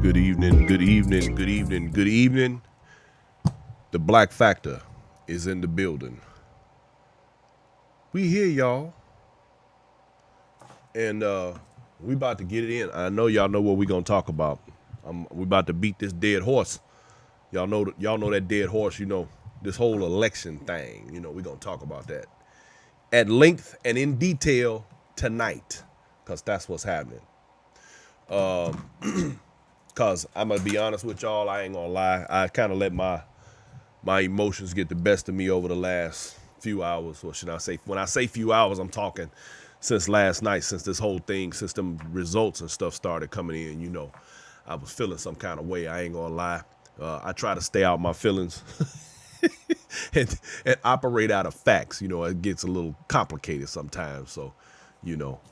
Good evening, good evening, good evening, good evening. The Black Factor is in the building. We here, y'all. And we about to get it in. I know y'all know what we gonna talk about. We about to beat this dead horse. Y'all know that dead horse, this whole election thing. We gonna talk about that at length and in detail tonight. Cause that's what's happening. Cause I'm gonna be honest with y'all, I ain't gonna lie. I kind of let my emotions get the best of me over the last few hours, or should I say, when I say few hours, I'm talking since last night, since this whole thing, since them results and stuff started coming in. I was feeling some kind of way. I ain't gonna lie. I try to stay out my feelings and operate out of facts. It gets a little complicated sometimes. So,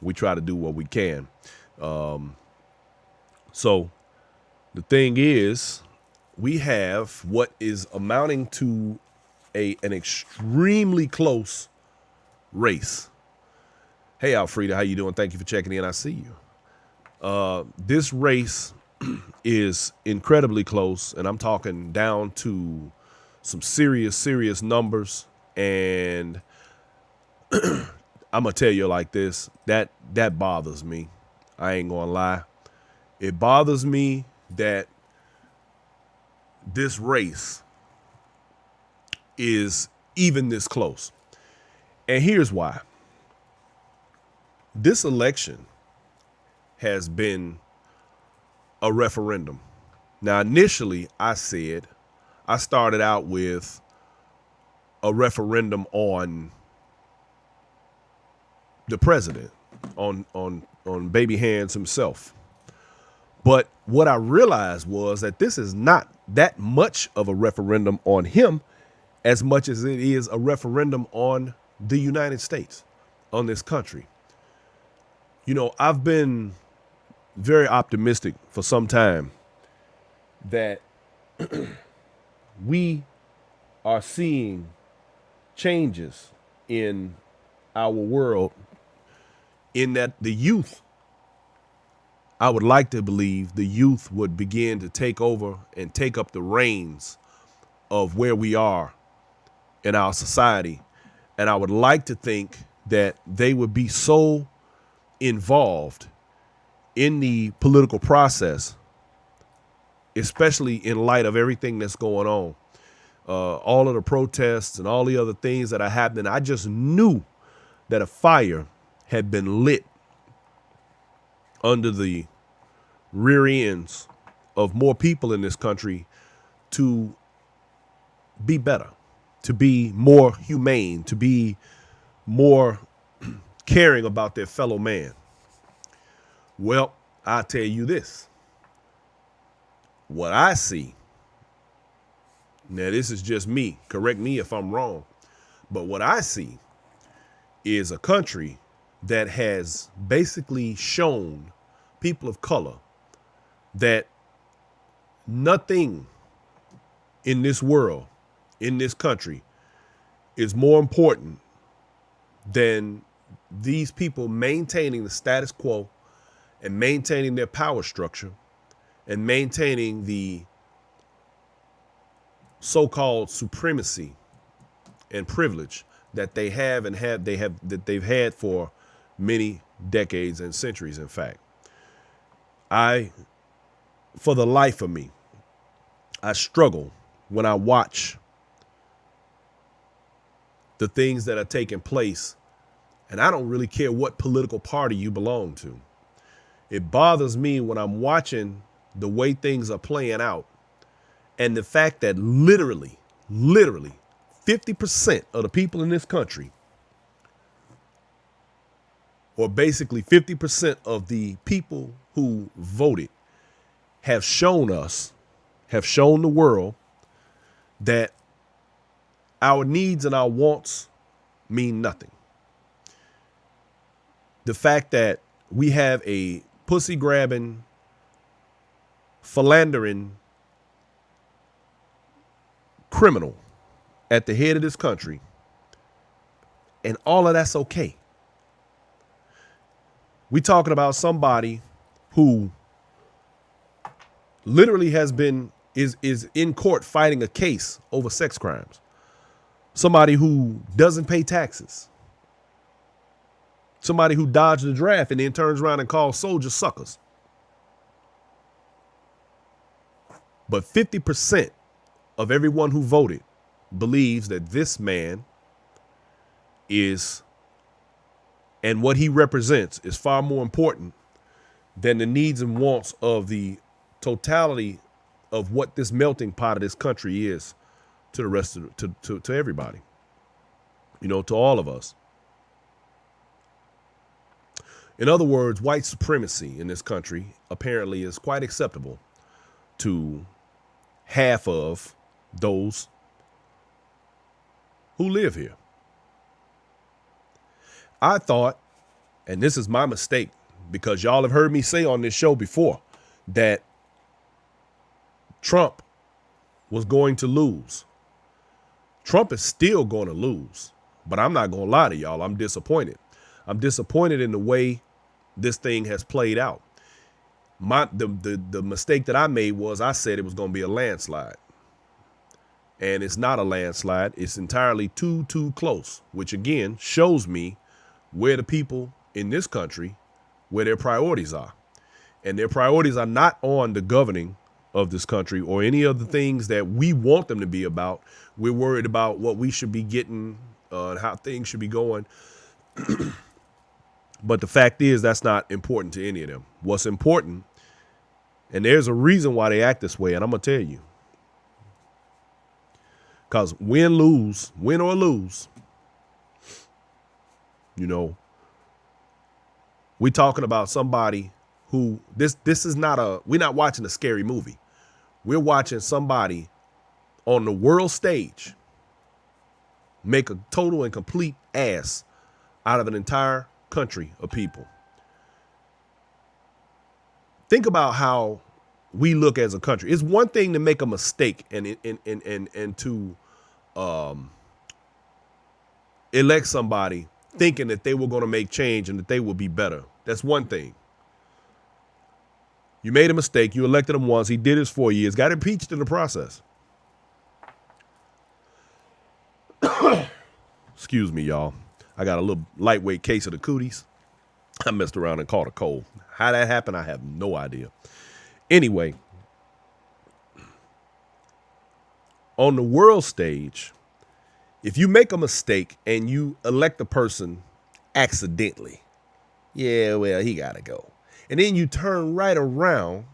we try to do what we can. So the thing is, we have what is amounting to an extremely close race. Hey, Alfreda, how you doing? Thank you for checking in. I see you. This race is incredibly close, and I'm talking down to some serious numbers. And I'm gonna tell you like this, that bothers me. I ain't gonna lie. It bothers me that this race is even this close. And here's why. This election has been a referendum. Now, initially, I started out with a referendum on the president, on Baby Hands himself. But what I realized was that this is not that much of a referendum on him as much as it is a referendum on the United States, on this country. I've been very optimistic for some time that we are seeing changes in our world, in that the youth, I would like to believe the youth would begin to take over and take up the reins of where we are in our society. And I would like to think that they would be so involved in the political process, especially in light of everything that's going on, all of the protests and all the other things that are happening. I just knew that a fire had been lit under the rear ends of more people in this country to be better, to be more humane, to be more caring about their fellow man. Well, I'll tell you this. What I see, now this is just me, correct me if I'm wrong, but what I see is a country that has basically shown people of color that nothing in this world, in this country, is more important than these people maintaining the status quo and maintaining their power structure and maintaining the so-called supremacy and privilege that they have that they've had for many decades and centuries. In fact, for the life of me, I struggle when I watch the things that are taking place, and I don't really care what political party you belong to. It bothers me when I'm watching the way things are playing out, And the fact that literally 50% of the people in this country, or basically 50% of the people who voted, have shown the world that our needs and our wants mean nothing. The fact that we have a pussy grabbing, philandering criminal at the head of this country, and all of that's okay. We talking about somebody who literally is in court fighting a case over sex crimes. Somebody who doesn't pay taxes. Somebody who dodged the draft and then turns around and calls soldiers suckers. But 50% of everyone who voted believes that this man is, and what he represents is far more important than the needs and wants of the totality of what this melting pot of this country is to the rest of to everybody, to all of us. In other words, white supremacy in this country apparently is quite acceptable to half of those who live here. I thought, and this is my mistake, because y'all have heard me say on this show before, that Trump was going to lose. Trump is still going to lose, but I'm not going to lie to y'all. I'm disappointed. I'm disappointed in the way this thing has played out. The mistake that I made was I said it was going to be a landslide. And it's not a landslide. It's entirely too close, which again shows me where the people in this country, where their priorities are. And their priorities are not on the governing of this country or any of the things that we want them to be about. We're worried about what we should be getting, and how things should be going. But the fact is, that's not important to any of them. What's important, and there's a reason why they act this way, and I'm going to tell you. Because win or lose, we talking about somebody who, this is not we're not watching a scary movie. We're watching somebody on the world stage make a total and complete ass out of an entire country of people. Think about how we look as a country. It's one thing to make a mistake and to elect somebody thinking that they were going to make change and that they would be better. That's one thing. You made a mistake. You elected him once. He did his 4 years. Got impeached in the process. Excuse me, y'all. I got a little lightweight case of the cooties. I messed around and caught a cold. How that happened, I have no idea. Anyway, on the world stage, if you make a mistake and you elect a person accidentally, yeah, well, he got to go. And then you turn right around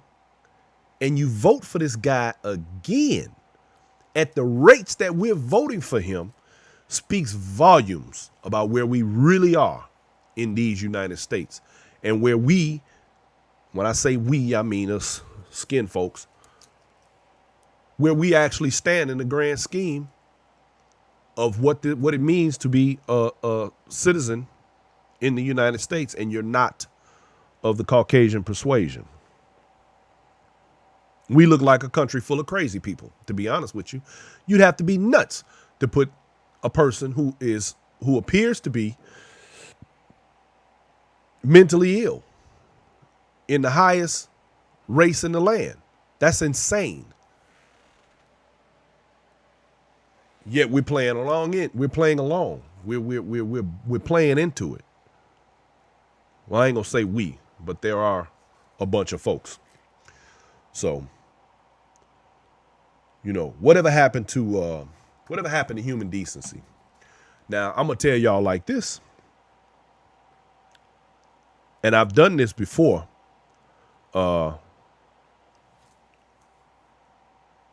and you vote for this guy again at the rates that we're voting for him, speaks volumes about where we really are in these United States, and where we, when I say we, I mean us skin folks, where we actually stand in the grand scheme of what it means to be a citizen in the United States, and you're not of the Caucasian persuasion. We look like a country full of crazy people, to be honest with you. You'd have to be nuts to put a person who appears to be mentally ill in the highest race in the land. That's insane. Yet we're playing along. We're playing along. We're playing into it. Well, I ain't gonna say we, but there are a bunch of folks. So, whatever happened to human decency? Now, I'm gonna tell y'all like this, and I've done this before.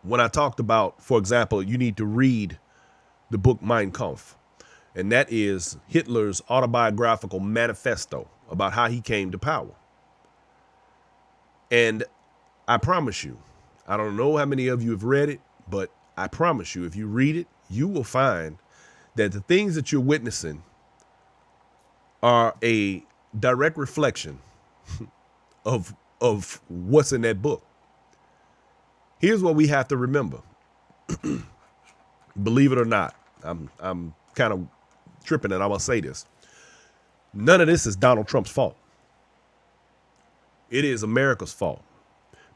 when I talked about, for example, you need to read the book Mein Kampf, and that is Hitler's autobiographical manifesto about how he came to power. And I promise you, I don't know how many of you have read it, but I promise you, if you read it, you will find that the things that you're witnessing are a direct reflection of what's in that book. Here's what we have to remember. Believe it or not, I'm kind of tripping and I'm going to say this. None of this is Donald Trump's fault. It is America's fault,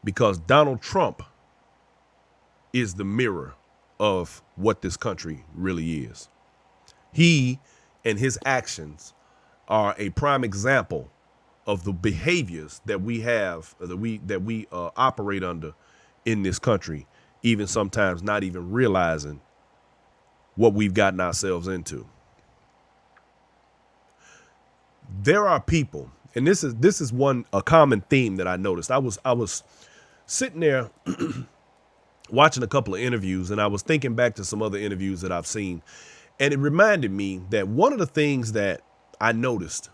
because Donald Trump is the mirror of what this country really is. He and his actions are a prime example of the behaviors that we have, that we operate under in this country, even sometimes not even realizing what we've gotten ourselves into. There are people, and this is a common theme that I noticed. I was sitting there watching a couple of interviews, and I was thinking back to some other interviews that I've seen, and it reminded me that one of the things that I noticed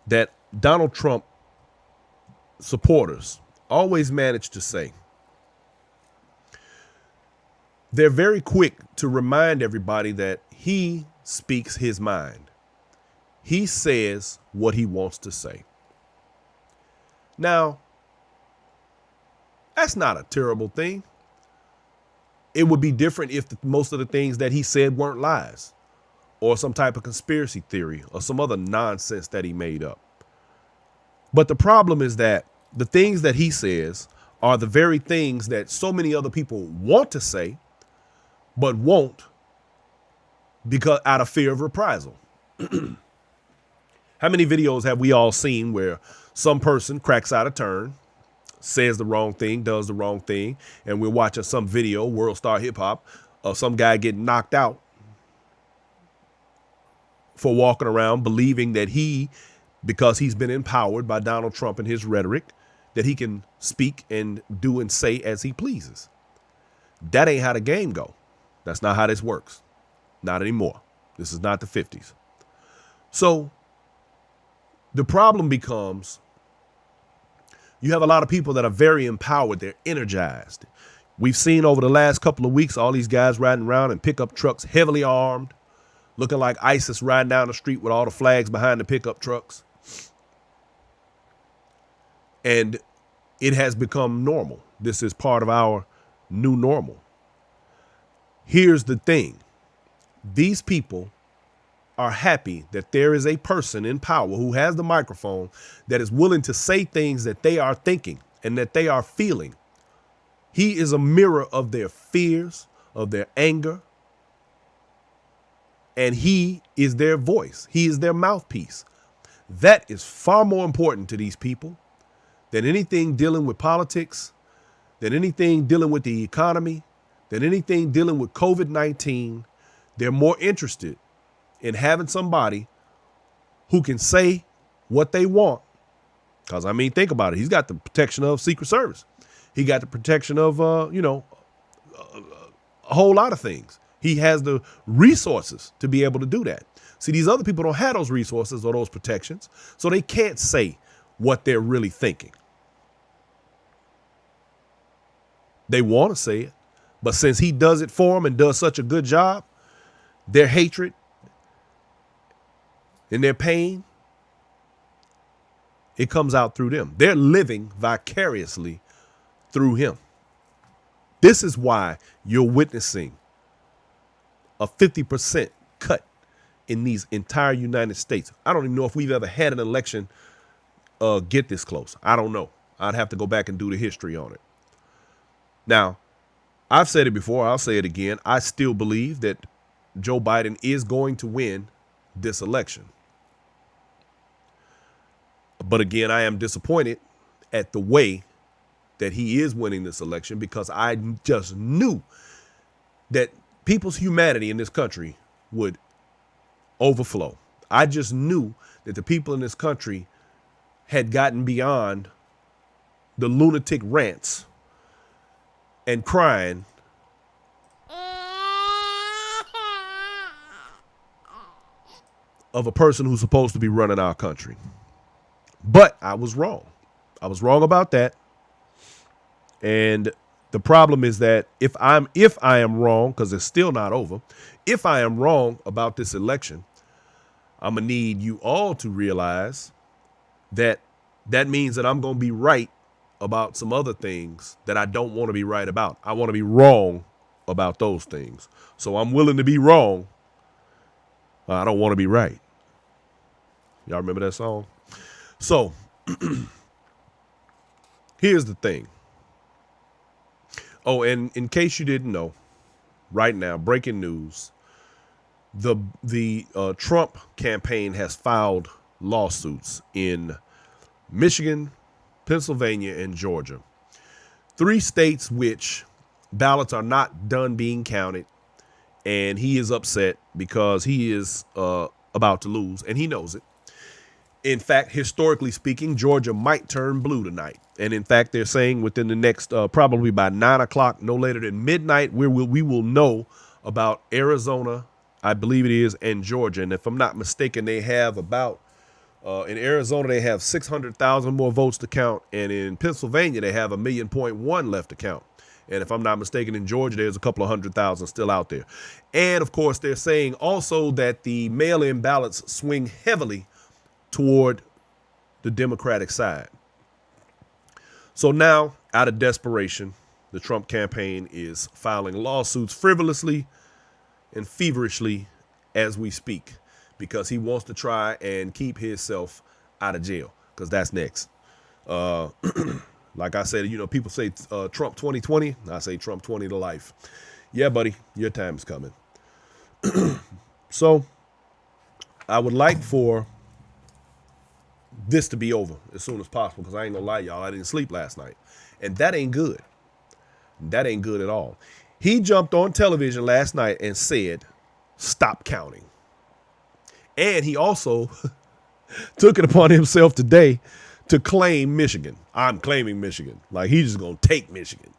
that Donald Trump supporters always manage to say, they're very quick to remind everybody that he speaks his mind. He says what he wants to say. Now, that's not a terrible thing. It would be different if most of the things that he said weren't lies, or some type of conspiracy theory, or some other nonsense that he made up. But the problem is that the things that he says are the very things that so many other people want to say, but won't, because out of fear of reprisal. How many videos have we all seen where some person cracks out a turn, says the wrong thing, does the wrong thing, and we're watching some video, World Star Hip Hop, of some guy getting knocked out for walking around believing that because he's been empowered by Donald Trump and his rhetoric, that he can speak and do and say as he pleases. That ain't how the game go. That's not how this works. Not anymore. This is not the 50s. So the problem becomes, you have a lot of people that are very empowered. They're energized. We've seen over the last couple of weeks, all these guys riding around in pickup trucks, heavily armed, looking like ISIS riding down the street with all the flags behind the pickup trucks. And it has become normal. This is part of our new normal. Here's the thing. These people are happy that there is a person in power who has the microphone that is willing to say things that they are thinking and that they are feeling. He is a mirror of their fears, of their anger, and he is their voice. He is their mouthpiece. That is far more important to these people than anything dealing with politics, than anything dealing with the economy, than anything dealing with COVID-19. They're more interested in having somebody who can say what they want. Because, I mean, think about it. He's got the protection of Secret Service. He got the protection of, a whole lot of things. He has the resources to be able to do that. See, these other people don't have those resources or those protections, so they can't say what they're really thinking. They want to say it, but since he does it for them and does such a good job, their hatred and their pain, it comes out through them. They're living vicariously through him. This is why you're witnessing a 50% cut in these entire United States. I don't even know if we've ever had an election get this close. I don't know. I'd have to go back and do the history on it. Now, I've said it before. I'll say it again. I still believe that Joe Biden is going to win this election. But again, I am disappointed at the way that he is winning this election, because I just knew that people's humanity in this country would overflow. I just knew that the people in this country had gotten beyond the lunatic rants and crying of a person who's supposed to be running our country. But I was wrong. I was wrong about that. And the problem is that if I am wrong, because it's still not over, if I am wrong about this election, I'm gonna need you all to realize that that means that I'm gonna be right about some other things that I don't want to be right about. I want to be wrong about those things. So I'm willing to be wrong. I don't want to be right. Y'all remember that song? So here's the thing. Oh, and in case you didn't know, right now, breaking news, the Trump campaign has filed lawsuits in Michigan, Pennsylvania, and Georgia. 3 states which ballots are not done being counted, and he is upset because he is about to lose, and he knows it. In fact, historically speaking, Georgia might turn blue tonight. And in fact, they're saying within the next, probably by 9 o'clock, no later than midnight, we will know about Arizona, I believe it is, and Georgia. And if I'm not mistaken, they have about, in Arizona, they have 600,000 more votes to count. And in Pennsylvania, they have 1.1 million left to count. And if I'm not mistaken, in Georgia, there's a couple of 100,000 still out there. And of course, they're saying also that the mail-in ballots swing heavily toward the Democratic side. So now, out of desperation, the Trump campaign is filing lawsuits frivolously and feverishly as we speak, because he wants to try and keep himself out of jail, because that's next. Like I said, people say Trump 2020. I say Trump 20 to life. Yeah, buddy, your time is coming. So I would like for this to be over as soon as possible, because I ain't gonna lie, y'all, I didn't sleep last night, and that ain't good. That ain't good at all. He jumped on television last night and said, stop counting. And he also took it upon himself today to claim Michigan. I'm claiming Michigan. Like, he's just gonna take Michigan.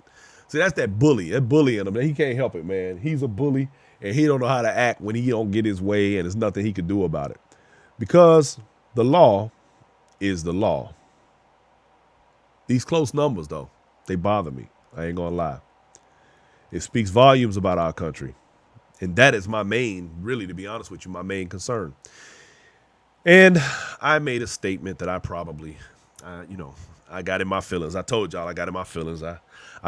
See, that's that bully. That bully in him. He can't help it, man. He's a bully, and he don't know how to act when he don't get his way, and there's nothing he can do about it. Because the law is the law. These close numbers, though, they bother me. I ain't gonna lie. It speaks volumes about our country. And that is my main, really, to be honest with you, my main concern. And I made a statement that I probably, I got in my feelings. I told y'all I got in my feelings. I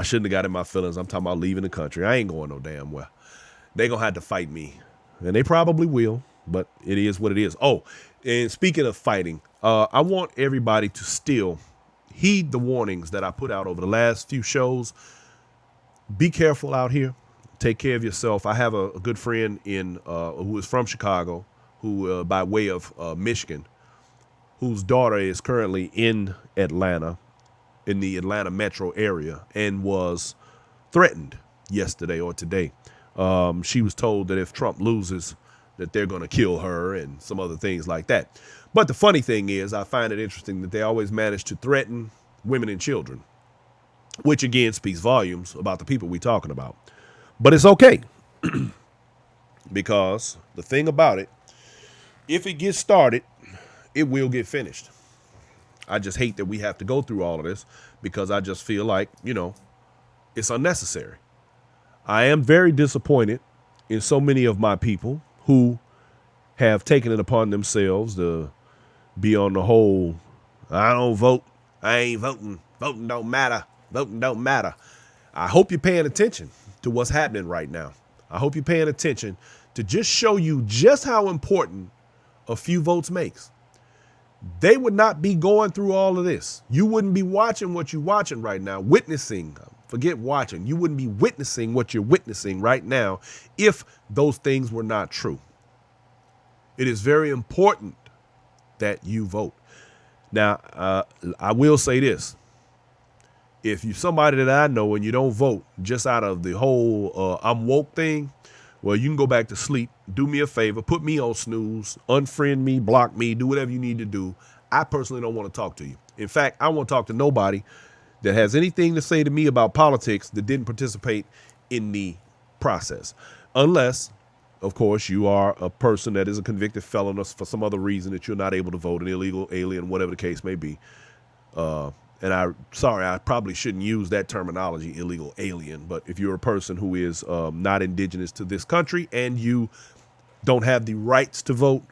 shouldn't have got in my feelings. I'm talking about leaving the country. I ain't going no damn well. They gonna have to fight me. And they probably will, but it is what it is. Oh, and speaking of fighting, I want everybody to still heed the warnings that I put out over the last few shows. Be careful out here. Take care of yourself. I have a good friend who is from Chicago, who by way of Michigan, whose daughter is currently in Atlanta, in the Atlanta metro area, and was threatened yesterday or today. She was told that if Trump loses, that they're going to kill her and some other things like that. But the funny thing is, I find it interesting that they always manage to threaten women and children, which again speaks volumes about the people we're talking about. But it's okay, because the thing about it, if it gets started, it will get finished. I just hate that we have to go through all of this, because I just feel like, it's unnecessary. I am very disappointed in so many of my people who have taken it upon themselves to be on the whole, I don't vote, I ain't voting, voting don't matter, voting don't matter. I hope you're paying attention to what's happening right now. I hope you're paying attention to just show you just how important a few votes makes. They would not be going through all of this. You wouldn't be watching what you're watching right now, witnessing. Forget watching. You wouldn't be witnessing what you're witnessing right now if those things were not true. It is very important that you vote. Now, I will say this. If you're somebody that I know and you don't vote just out of the whole I'm woke thing, well, you can go back to sleep. Do me a favor. Put me on snooze. Unfriend me. Block me. Do whatever you need to do. I personally don't want to talk to you. In fact, I won't talk to nobody that has anything to say to me about politics that didn't participate in the process. Unless, of course, you are a person that is a convicted felon or for some other reason that you're not able to vote, an illegal alien, whatever the case may be. And I probably shouldn't use that terminology, illegal alien. But if you're a person who is not indigenous to this country and you don't have the rights to vote,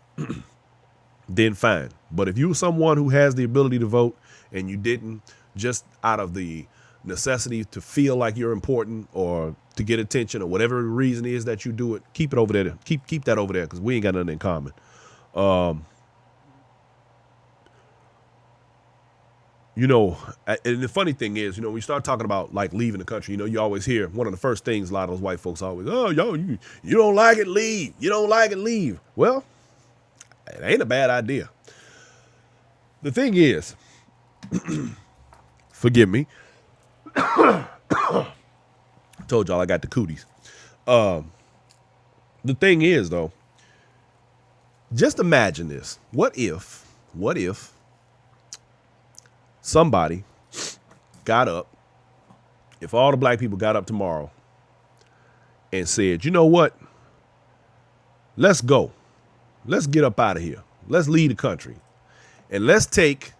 then fine. But if you're someone who has the ability to vote and you didn't, just out of the necessity to feel like you're important or to get attention or whatever the reason is that you do it, keep it over there. Keep that over there because we ain't got nothing in common. And the funny thing is, when you start talking about like leaving the country, you always hear one of the first things a lot of those white folks always, oh, yo, you don't like it, leave. You don't like it, leave. Well, it ain't a bad idea. The thing is, forgive me. Told y'all I got the cooties. The thing is, though, just imagine this. What if somebody got up, if all the black people got up tomorrow and said, you know what? Let's go. Let's get up out of here. Let's leave the country. And let's take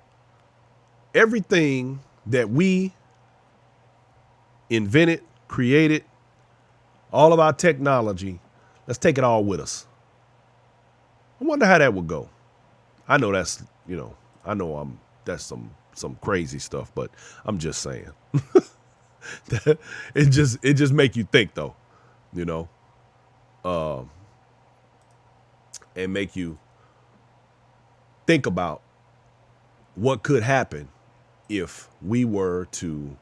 everything that we invented, created, all of our technology, let's take it all with us. I wonder how that would go. I know that's some crazy stuff, but I'm just saying. it just make you think though, and make you think about what could happen if we were to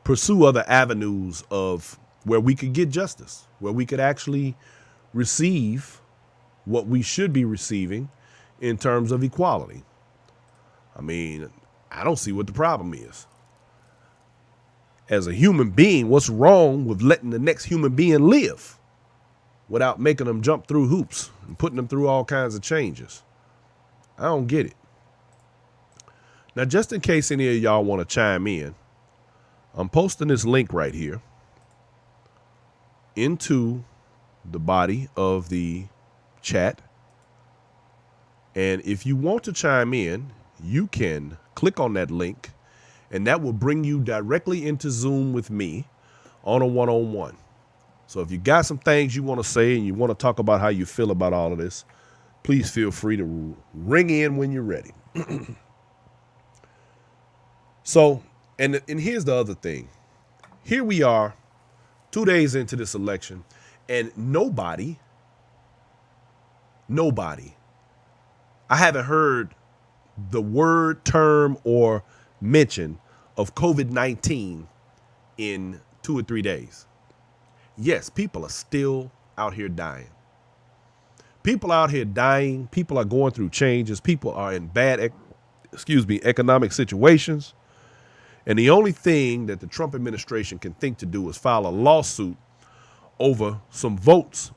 pursue other avenues of where we could get justice, where we could actually receive what we should be receiving in terms of equality. I mean, I don't see what the problem is. As a human being, what's wrong with letting the next human being live without making them jump through hoops and putting them through all kinds of changes? I don't get it. Now, just in case any of y'all want to chime in, I'm posting this link right here into the body of the chat. And if you want to chime in, you can click on that link and that will bring you directly into Zoom with me on a one-on-one. So if you got some things you want to say and you want to talk about how you feel about all of this, please feel free to ring in when you're ready. So, and here's the other thing. Here we are 2 days into this election and nobody, I haven't heard the word, term, or mention of COVID-19 in 2 or 3 days. Yes, people are still out here dying. People out here dying. People are going through changes. People are in bad, economic situations. And the only thing that the Trump administration can think to do is file a lawsuit over some votes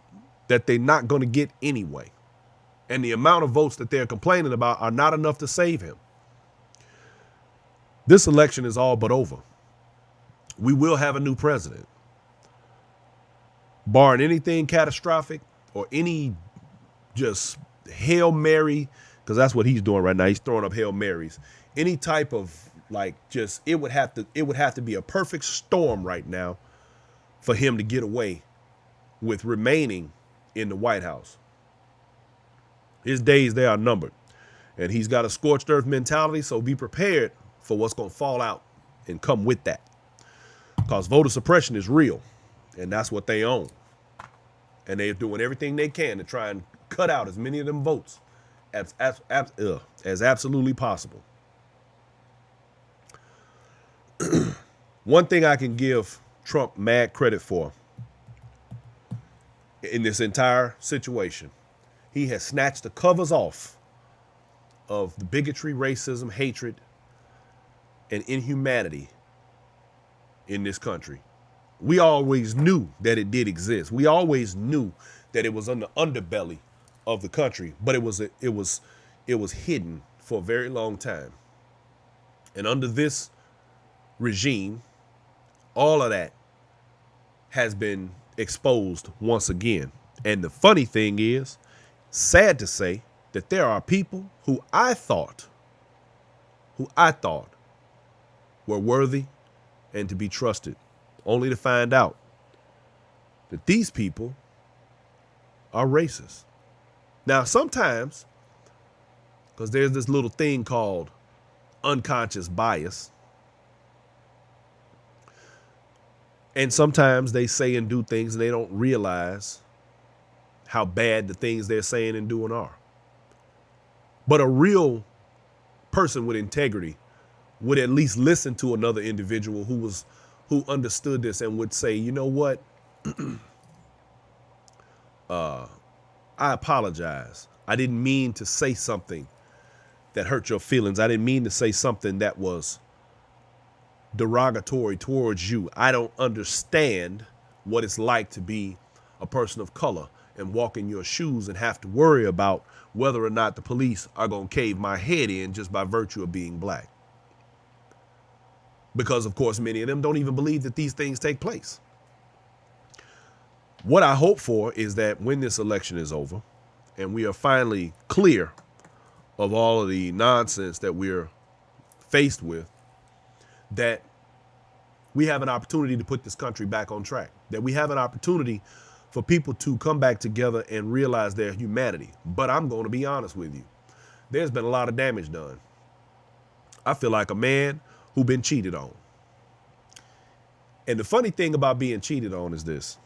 that they're not going to get anyway. And the amount of votes that they're complaining about are not enough to save him. This election is all but over. We will have a new president. Barring anything catastrophic or any just Hail Mary, because that's what he's doing right now. He's throwing up Hail Marys. Any type of it would have to be a perfect storm right now for him to get away with remaining in the White House. His days, they are numbered. And he's got a scorched earth mentality, so be prepared for what's going to fall out and come with that. Because voter suppression is real, and that's what they own. And they're doing everything they can to try and cut out as many of them votes as absolutely possible. One thing I can give Trump mad credit for in this entire situation, he has snatched the covers off of the bigotry, racism, hatred, and inhumanity in this country. We always knew that it did exist. We always knew that it was on the underbelly of the country, but it was hidden for a very long time. And under this regime, all of that has been exposed once again. And the funny thing is, sad to say, that there are people who I thought were worthy and to be trusted, only to find out that these people are racist. Now, sometimes, because there's this little thing called unconscious bias, and sometimes they say and do things and they don't realize how bad the things they're saying and doing are. But a real person with integrity would at least listen to another individual who understood this and would say, you know what? I apologize. I didn't mean to say something that hurt your feelings. I didn't mean to say something that was derogatory towards you. I don't understand what it's like to be a person of color and walk in your shoes and have to worry about whether or not the police are going to cave my head in just by virtue of being black. Because, of course, many of them don't even believe that these things take place. What I hope for is that when this election is over and we are finally clear of all of the nonsense that we're faced with, that we have an opportunity to put this country back on track, that we have an opportunity for people to come back together and realize their humanity. But I'm going to be honest with you. There's been a lot of damage done. I feel like a man who's been cheated on. And the funny thing about being cheated on is this.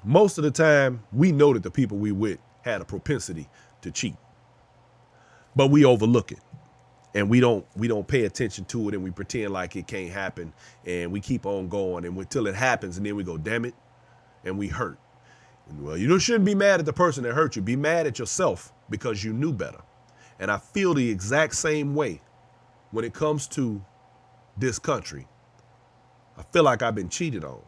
Most of the time, we know that the people we with had a propensity to cheat, but we overlook it and we don't pay attention to it, and we pretend like it can't happen, and we keep on going and until it happens, and then we go, damn it, and we hurt. And, well, you shouldn't be mad at the person that hurt you. Be mad at yourself because you knew better. And I feel the exact same way when it comes to this country. I feel like I've been cheated on.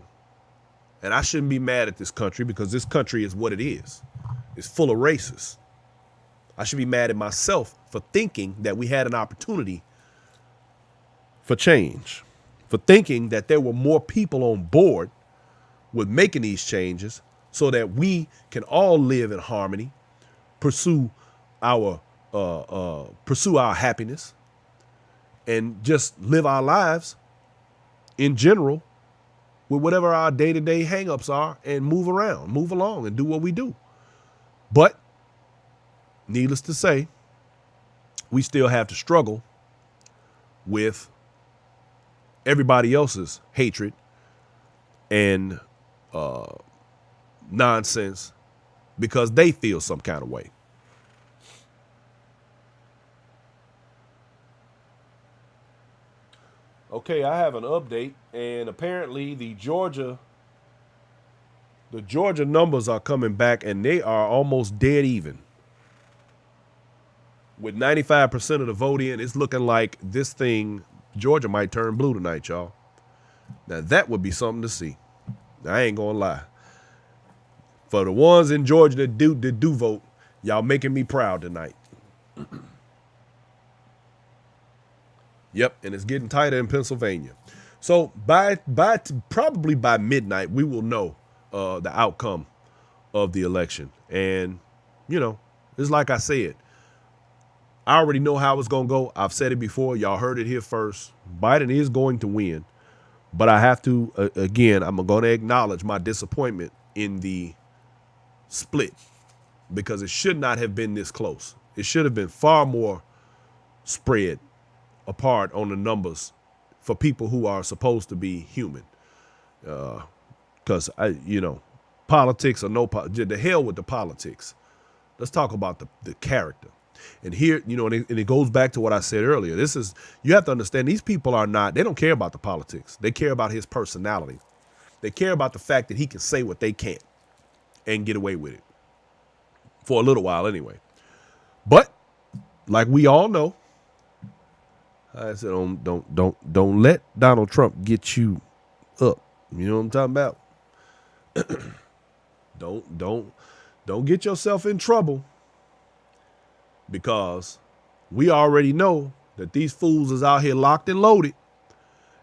And I shouldn't be mad at this country because this country is what it is. It's full of racists. I should be mad at myself for thinking that we had an opportunity for change, for thinking that there were more people on board with making these changes so that we can all live in harmony, pursue our happiness, and just live our lives in general with whatever our day-to-day hangups are and move around, move along and do what we do. But needless to say, we still have to struggle with everybody else's hatred and nonsense because they feel some kind of way. Okay, I have an update, and apparently the Georgia numbers are coming back, and they are almost dead even. With 95% of the vote in, it's looking like this thing, Georgia might turn blue tonight, y'all. Now, that would be something to see. I ain't gonna lie. For the ones in Georgia that do vote, y'all making me proud tonight. Yep, and it's getting tighter in Pennsylvania. So probably by midnight, we will know the outcome of the election. And, it's like I said, I already know how it's going to go. I've said it before. Y'all heard it here first. Biden is going to win. But I have to, again, I'm going to acknowledge my disappointment in the split because it should not have been this close. It should have been far more spread apart on the numbers for people who are supposed to be human. Because, politics or the hell with the politics. Let's talk about the character. And here, and it goes back to what I said earlier. You have to understand, these people they don't care about the politics. They care about his personality. They care about the fact that he can say what they can't and get away with it. For a little while anyway. But, like we all know, I said, don't let Donald Trump get you up. You know what I'm talking about? Don't get yourself in trouble because we already know that these fools is out here locked and loaded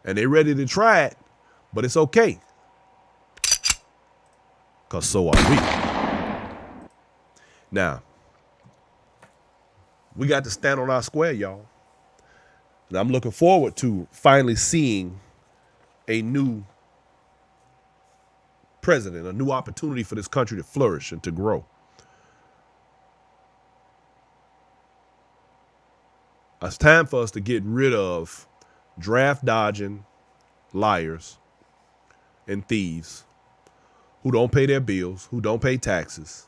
And they're ready to try it, but it's okay. Because so are we. Now, we got to stand on our square, y'all. And I'm looking forward to finally seeing a new president, a new opportunity for this country to flourish and to grow. It's time for us to get rid of draft dodging liars and thieves who don't pay their bills, who don't pay taxes,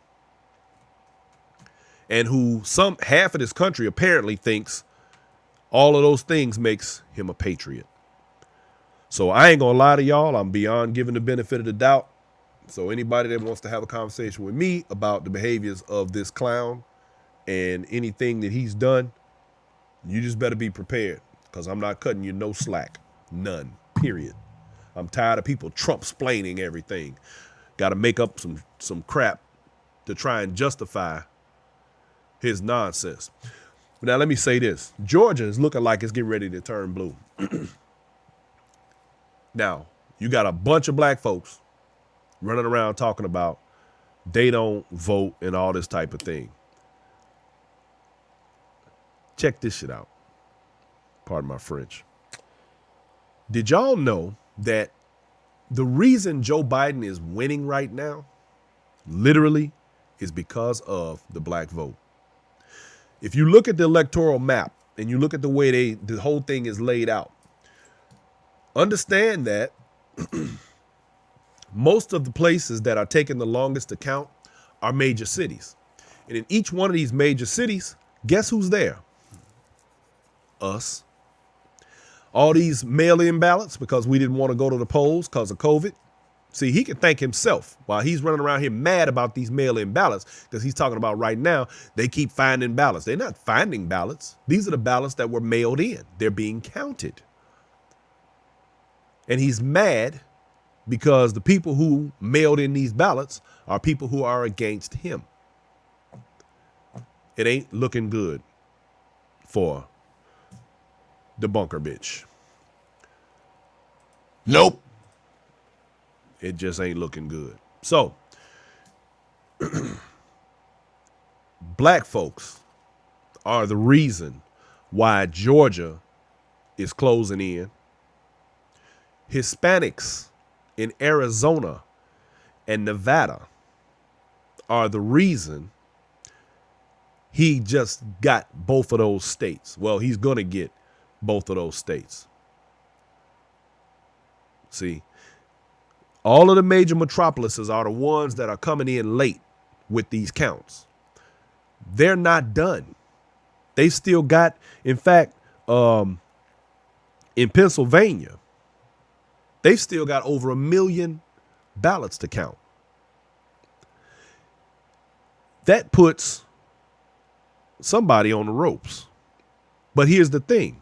and who half of this country apparently thinks all of those things makes him a patriot. So I ain't gonna lie to y'all, I'm beyond giving the benefit of the doubt. So anybody that wants to have a conversation with me about the behaviors of this clown and anything that he's done, you just better be prepared, because I'm not cutting you no slack. None. Period. I'm tired of people Trump-splaining everything. Got to make up some crap to try and justify his nonsense. But now let me say this. Georgia is looking like it's getting ready to turn blue. Now, you got a bunch of black folks running around talking about they don't vote and all this type of thing. Check this shit out. Pardon my French. Did y'all know that the reason Joe Biden is winning right now, literally, is because of the black vote? If you look at the electoral map and you look at the way the whole thing is laid out, understand that most of the places that are taking the longest to count are major cities. And in each one of these major cities, guess who's there? Us. All these mail-in ballots, because we didn't want to go to the polls because of COVID. See, he can thank himself while he's running around here mad about these mail-in ballots, because he's talking about right now, they keep finding ballots. They're not finding ballots. These are the ballots that were mailed in. They're being counted. And he's mad because the people who mailed in these ballots are people who are against him. It ain't looking good for the bunker bitch. Nope. It just ain't looking good. So, black folks are the reason why Georgia is closing in. Hispanics in Arizona and Nevada are the reason he just got both of those states. Well, he's going to get both of those states. See, all of the major metropolises are the ones that are coming in late with these counts. They're not done. They still got, in fact, in Pennsylvania, they've still got over 1 million ballots to count. That puts somebody on the ropes. But here's the thing.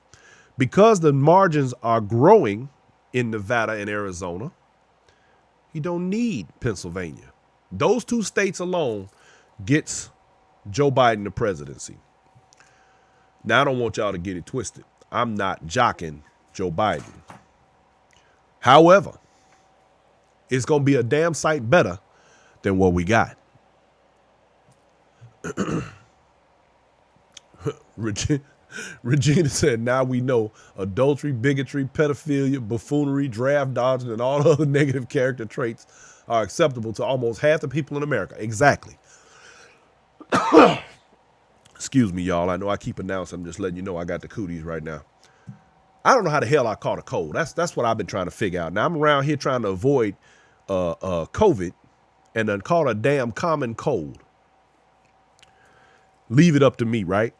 Because the margins are growing in Nevada and Arizona, you don't need Pennsylvania. Those two states alone gets Joe Biden the presidency. Now, I don't want y'all to get it twisted. I'm not jocking Joe Biden. However, it's going to be a damn sight better than what we got. Regina said, now we know adultery, bigotry, pedophilia, buffoonery, draft dodging, and all other negative character traits are acceptable to almost half the people in America. Exactly. Excuse me, y'all. I know I keep announcing. I'm just letting you know I got the cooties right now. I don't know how the hell I caught a cold. That's what I've been trying to figure out. Now, I'm around here trying to avoid COVID and then caught a damn common cold. Leave it up to me, right?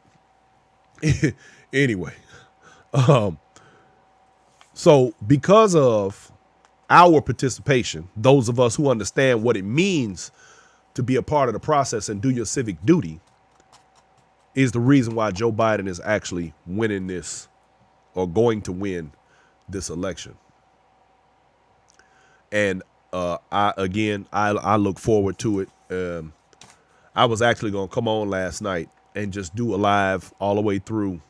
Anyway, so because of our participation, those of us who understand what it means to be a part of the process and do your civic duty, is the reason why Joe Biden is actually winning this, or going to win this election. And I look forward to it. I was actually going to come on last night and just do a live all the way through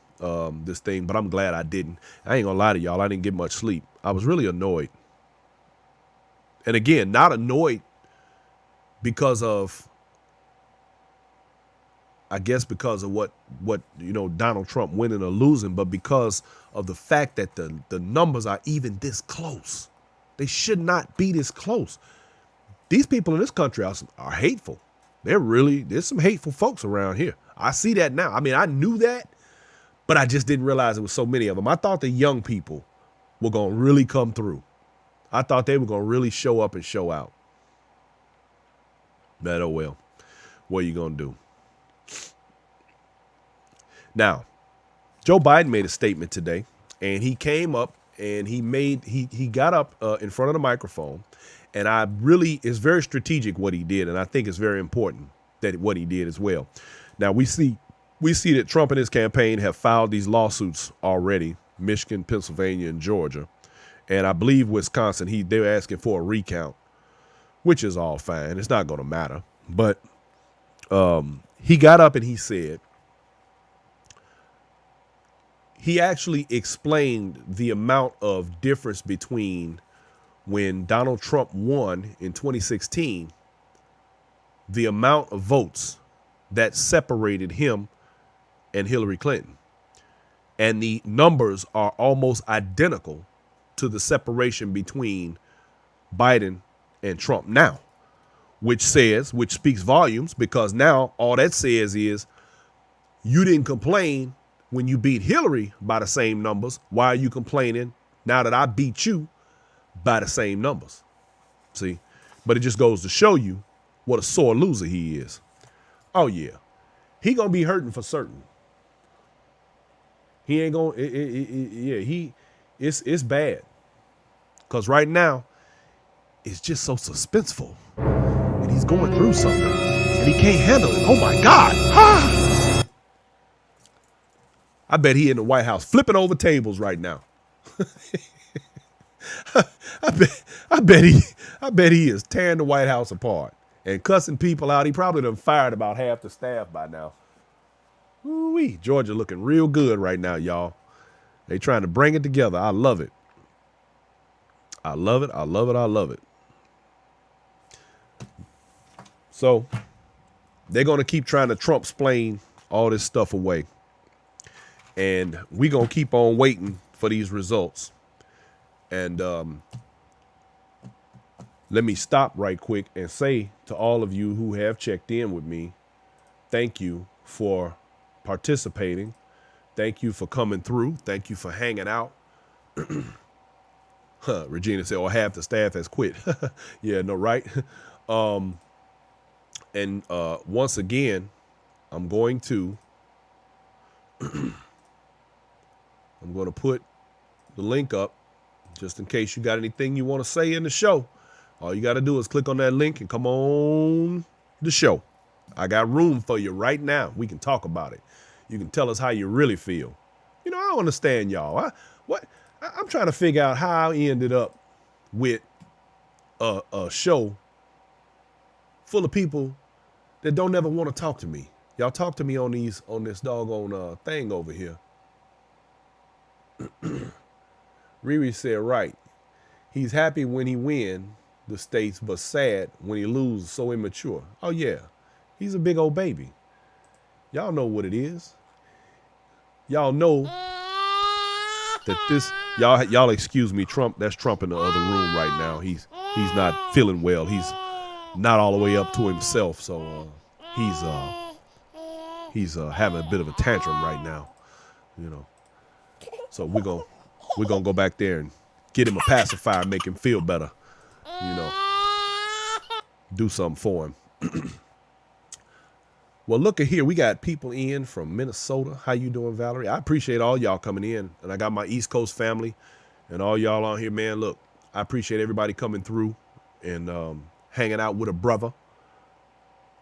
this thing, but I'm glad I didn't. I ain't gonna lie to y'all. I didn't get much sleep. I was really annoyed. And again, not annoyed because of, I guess because of what Donald Trump winning or losing, but because of the fact that the numbers are even this close. They should not be this close. These people in this country are hateful. There's some hateful folks around here. I see that now. I mean, I knew that, but I just didn't realize it was so many of them. I thought the young people were going to really come through. I thought they were going to really show up and show out. But oh well, what are you going to do? Now, Joe Biden made a statement today, and he came up and he got up in front of the microphone, and it's very strategic what he did, and I think it's very important that what he did as well. Now we see that Trump and his campaign have filed these lawsuits already, Michigan, Pennsylvania, and Georgia, and I believe Wisconsin. They're asking for a recount, which is all fine. It's not going to matter, but he got up and he said. He actually explained the amount of difference between when Donald Trump won in 2016, the amount of votes that separated him and Hillary Clinton. And the numbers are almost identical to the separation between Biden and Trump now, which speaks volumes, because now all that says is you didn't complain when you beat Hillary by the same numbers. Why are you complaining now that I beat you by the same numbers? See, but it just goes to show you what a sore loser he is. Oh yeah, he gonna be hurting for certain. He ain't gonna. It's bad, because right now it's just so suspenseful, and he's going through something, and he can't handle it. Oh my God! I bet he in the White House flipping over tables right now. I bet he is tearing the White House apart and cussing people out. He probably done fired about half the staff by now. Ooh-wee. Georgia looking real good right now, y'all. They trying to bring it together. I love it. I love it. I love it. I love it. So they're going to keep trying to Trump-splain all this stuff away. And we're going to keep on waiting for these results. And let me stop right quick and say to all of you who have checked in with me, thank you for participating. Thank you for coming through. Thank you for hanging out. Regina said, half the staff has quit. Yeah, no, right? And once again, I'm going to put the link up just in case you got anything you want to say in the show. All you got to do is click on that link and come on the show. I got room for you right now. We can talk about it. You can tell us how you really feel. I don't understand y'all. I'm trying to figure out how I ended up with a show full of people that don't ever want to talk to me. Y'all talk to me on this doggone thing over here. Riri said, right. He's happy when he win the states, but sad when he lose, so immature. Oh, yeah. He's a big old baby. Y'all know what it is. Y'all know that this, y'all excuse me, Trump, that's Trump in the other room right now. He's not feeling well. He's not all the way up to himself. So he's having a bit of a tantrum right now, So we're gonna go back there and get him a pacifier, make him feel better, do something for him. Well, look at here. We got people in from Minnesota. How you doing, Valerie? I appreciate all y'all coming in. And I got my East Coast family and all y'all on here, man. Look, I appreciate everybody coming through and hanging out with a brother,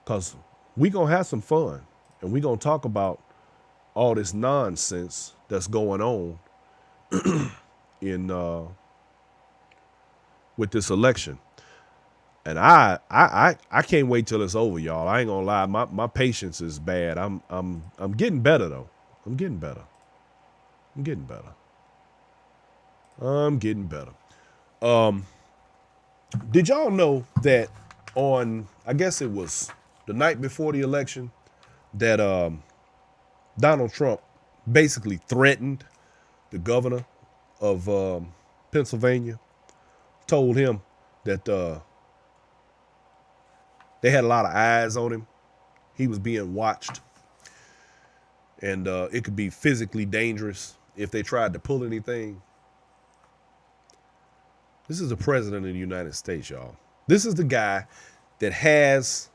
because we going to have some fun. And we going to talk about all this nonsense that's going on with this election. And I can't wait till it's over, y'all. I ain't gonna lie. My patience is bad. I'm getting better though. I'm getting better. I'm getting better. I'm getting better. Um, did y'all know that on, I guess it was the night before the election, that Donald Trump basically threatened the governor of Pennsylvania, told him that they had a lot of eyes on him. He was being watched, and it could be physically dangerous if they tried to pull anything. This is the president of the United States, y'all. This is the guy that has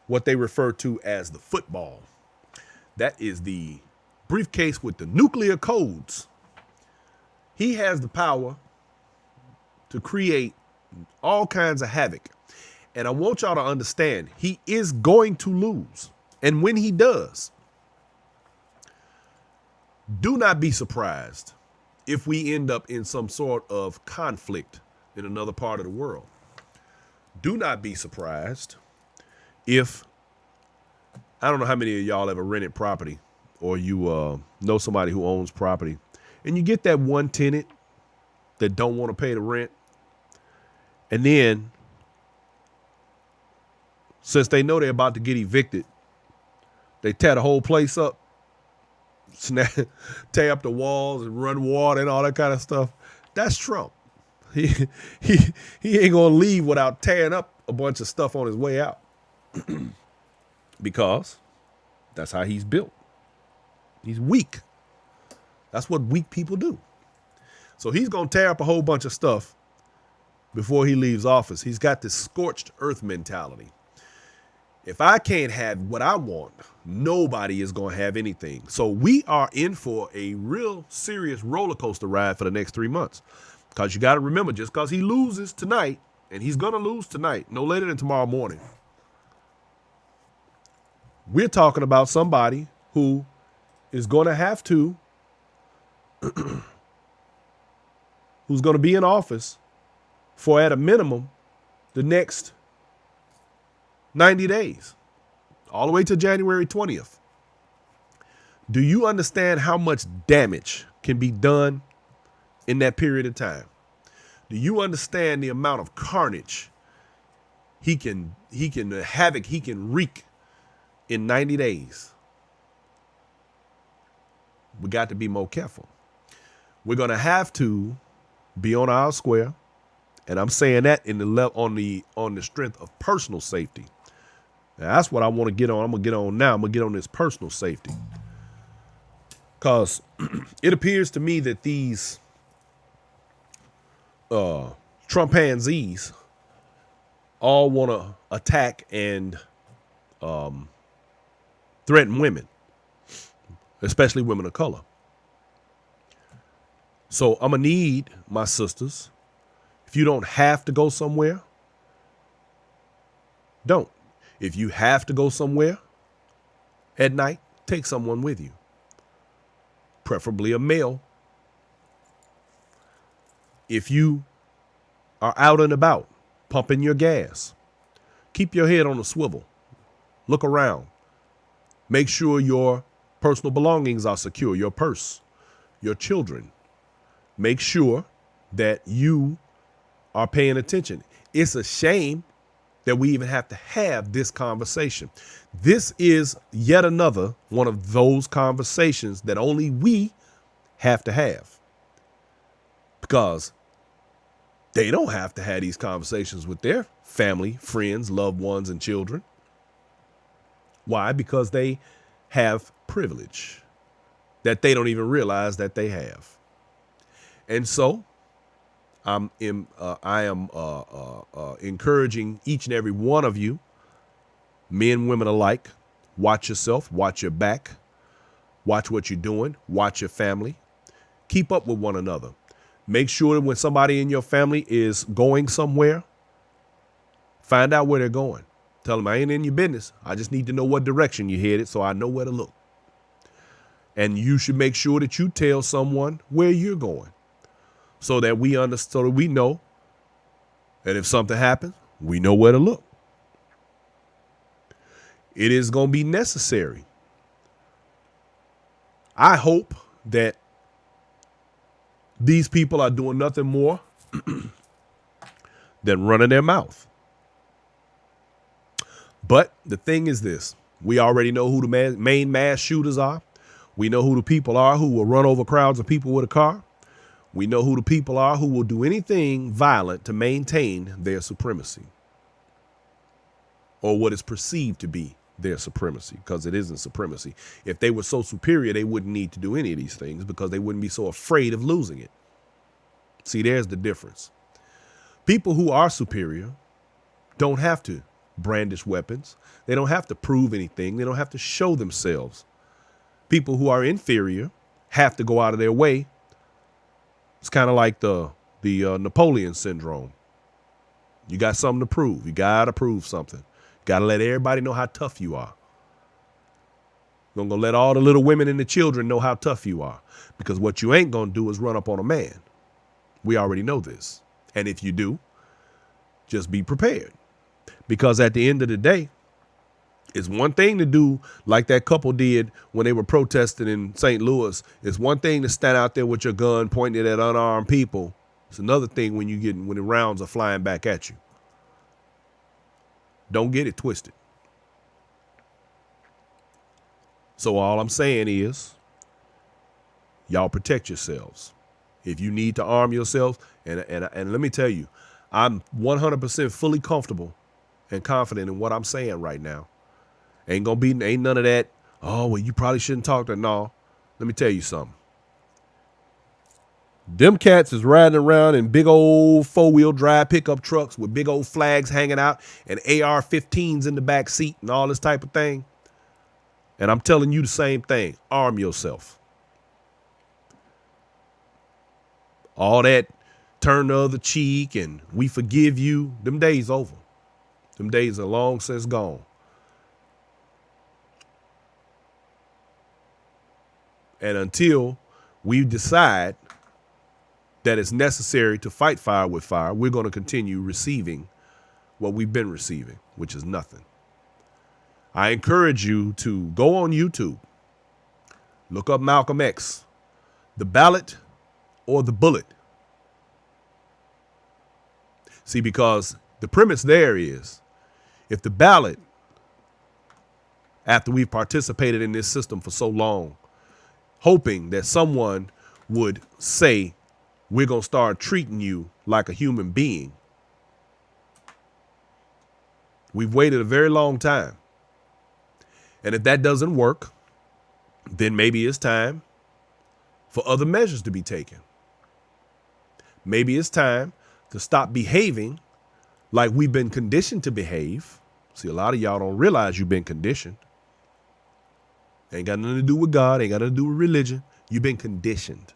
what they refer to as the football. That is the briefcase with the nuclear codes. He has the power to create all kinds of havoc. And I want y'all to understand, he is going to lose. And when he does, do not be surprised if we end up in some sort of conflict in another part of the world. Do not be surprised if, I don't know how many of y'all ever rented property, or you know somebody who owns property, and you get that one tenant that don't want to pay the rent, and then since they know they're about to get evicted, they tear the whole place up, tear up the walls and run water and all that kind of stuff. That's Trump. He ain't gonna leave without tearing up a bunch of stuff on his way out. Because that's how he's built. He's weak. That's what weak people do. So he's gonna tear up a whole bunch of stuff before he leaves office. He's got this scorched earth mentality. If I can't have what I want, nobody is going to have anything. So we are in for a real serious roller coaster ride for the next 3 months. Because you got to remember, just because he loses tonight, and he's going to lose tonight, no later than tomorrow morning, we're talking about somebody who is going to have to, who's going to be in office for, at a minimum, the next 90 days, all the way to January 20th. Do you understand how much damage can be done in that period of time? Do you understand the amount of carnage he can havoc he can wreak in 90 days? We got to be more careful. We're going to have to be on our square, and I'm saying that in on the strength of personal safety. Now, that's what I want to get on. I'm going to get on now. I'm going to get on this personal safety. Because it appears to me that these Trumpanzees all want to attack and threaten women, especially women of color. So I'm going to need my sisters. If you don't have to go somewhere, don't. If you have to go somewhere at night, take someone with you, preferably a male. If you are out and about, pumping your gas, keep your head on a swivel. Look around. Make sure your personal belongings are secure, your purse, your children. Make sure that you are paying attention. It's a shame that we even have to have this conversation. This is yet another one of those conversations that only we have to have, because they don't have to have these conversations with their family, friends, loved ones, and children. Why? Because they have privilege that they don't even realize that they have. And so I am encouraging each and every one of you, men, women alike, watch yourself, watch your back, watch what you're doing, watch your family, keep up with one another. Make sure that when somebody in your family is going somewhere, find out where they're going. Tell them, I ain't in your business. I just need to know what direction you're headed so I know where to look. And you should make sure that you tell someone where you're going, so that we understand, so that we know, and if something happens, we know where to look. It is going to be necessary. I hope that These people are doing nothing more than running their mouth. But the thing is this, we already know who the main mass shooters are. We know who the people are who will run over crowds of people with a car. We know who the people are who will do anything violent to maintain their supremacy, or what is perceived to be their supremacy, because it isn't supremacy. If they were so superior, they wouldn't need to do any of these things because they wouldn't be so afraid of losing it. See, there's the difference. People who are superior don't have to brandish weapons. They don't have to prove anything. They don't have to show themselves. People who are inferior have to go out of their way. It's kind of like the Napoleon syndrome. You got something to prove. You got to prove something. Got to let everybody know how tough you are. You're going to let all the little women and the children know how tough you are, because what you ain't going to do is run up on a man. We already know this. And if you do, just be prepared. Because at the end of the day, it's one thing to do like that couple did when they were protesting in St. Louis. It's one thing to stand out there with your gun pointed at unarmed people. It's another thing when the rounds are flying back at you. Don't get it twisted. So all I'm saying is, y'all protect yourselves. If you need to arm yourselves, and let me tell you, I'm 100% fully comfortable and confident in what I'm saying right now. Ain't none of that. Oh, well, you probably shouldn't talk to. No, let me tell you something. Them cats is riding around in big old 4-wheel drive pickup trucks with big old flags hanging out and AR-15s in the back seat and all this type of thing. And I'm telling you the same thing. Arm yourself. All that turn the other cheek and we forgive you, them days over. Them days are long since gone. And until we decide that it's necessary to fight fire with fire, we're going to continue receiving what we've been receiving, which is nothing. I encourage you to go on YouTube, look up Malcolm X, the ballot or the bullet. See, because the premise there is, if the ballot, after we've participated in this system for so long, hoping that someone would say, we're going to start treating you like a human being. We've waited a very long time. And if that doesn't work, then maybe it's time for other measures to be taken. Maybe it's time to stop behaving like we've been conditioned to behave. See, a lot of y'all don't realize you've been conditioned. Ain't got nothing to do with God. Ain't got nothing to do with religion. You've been conditioned.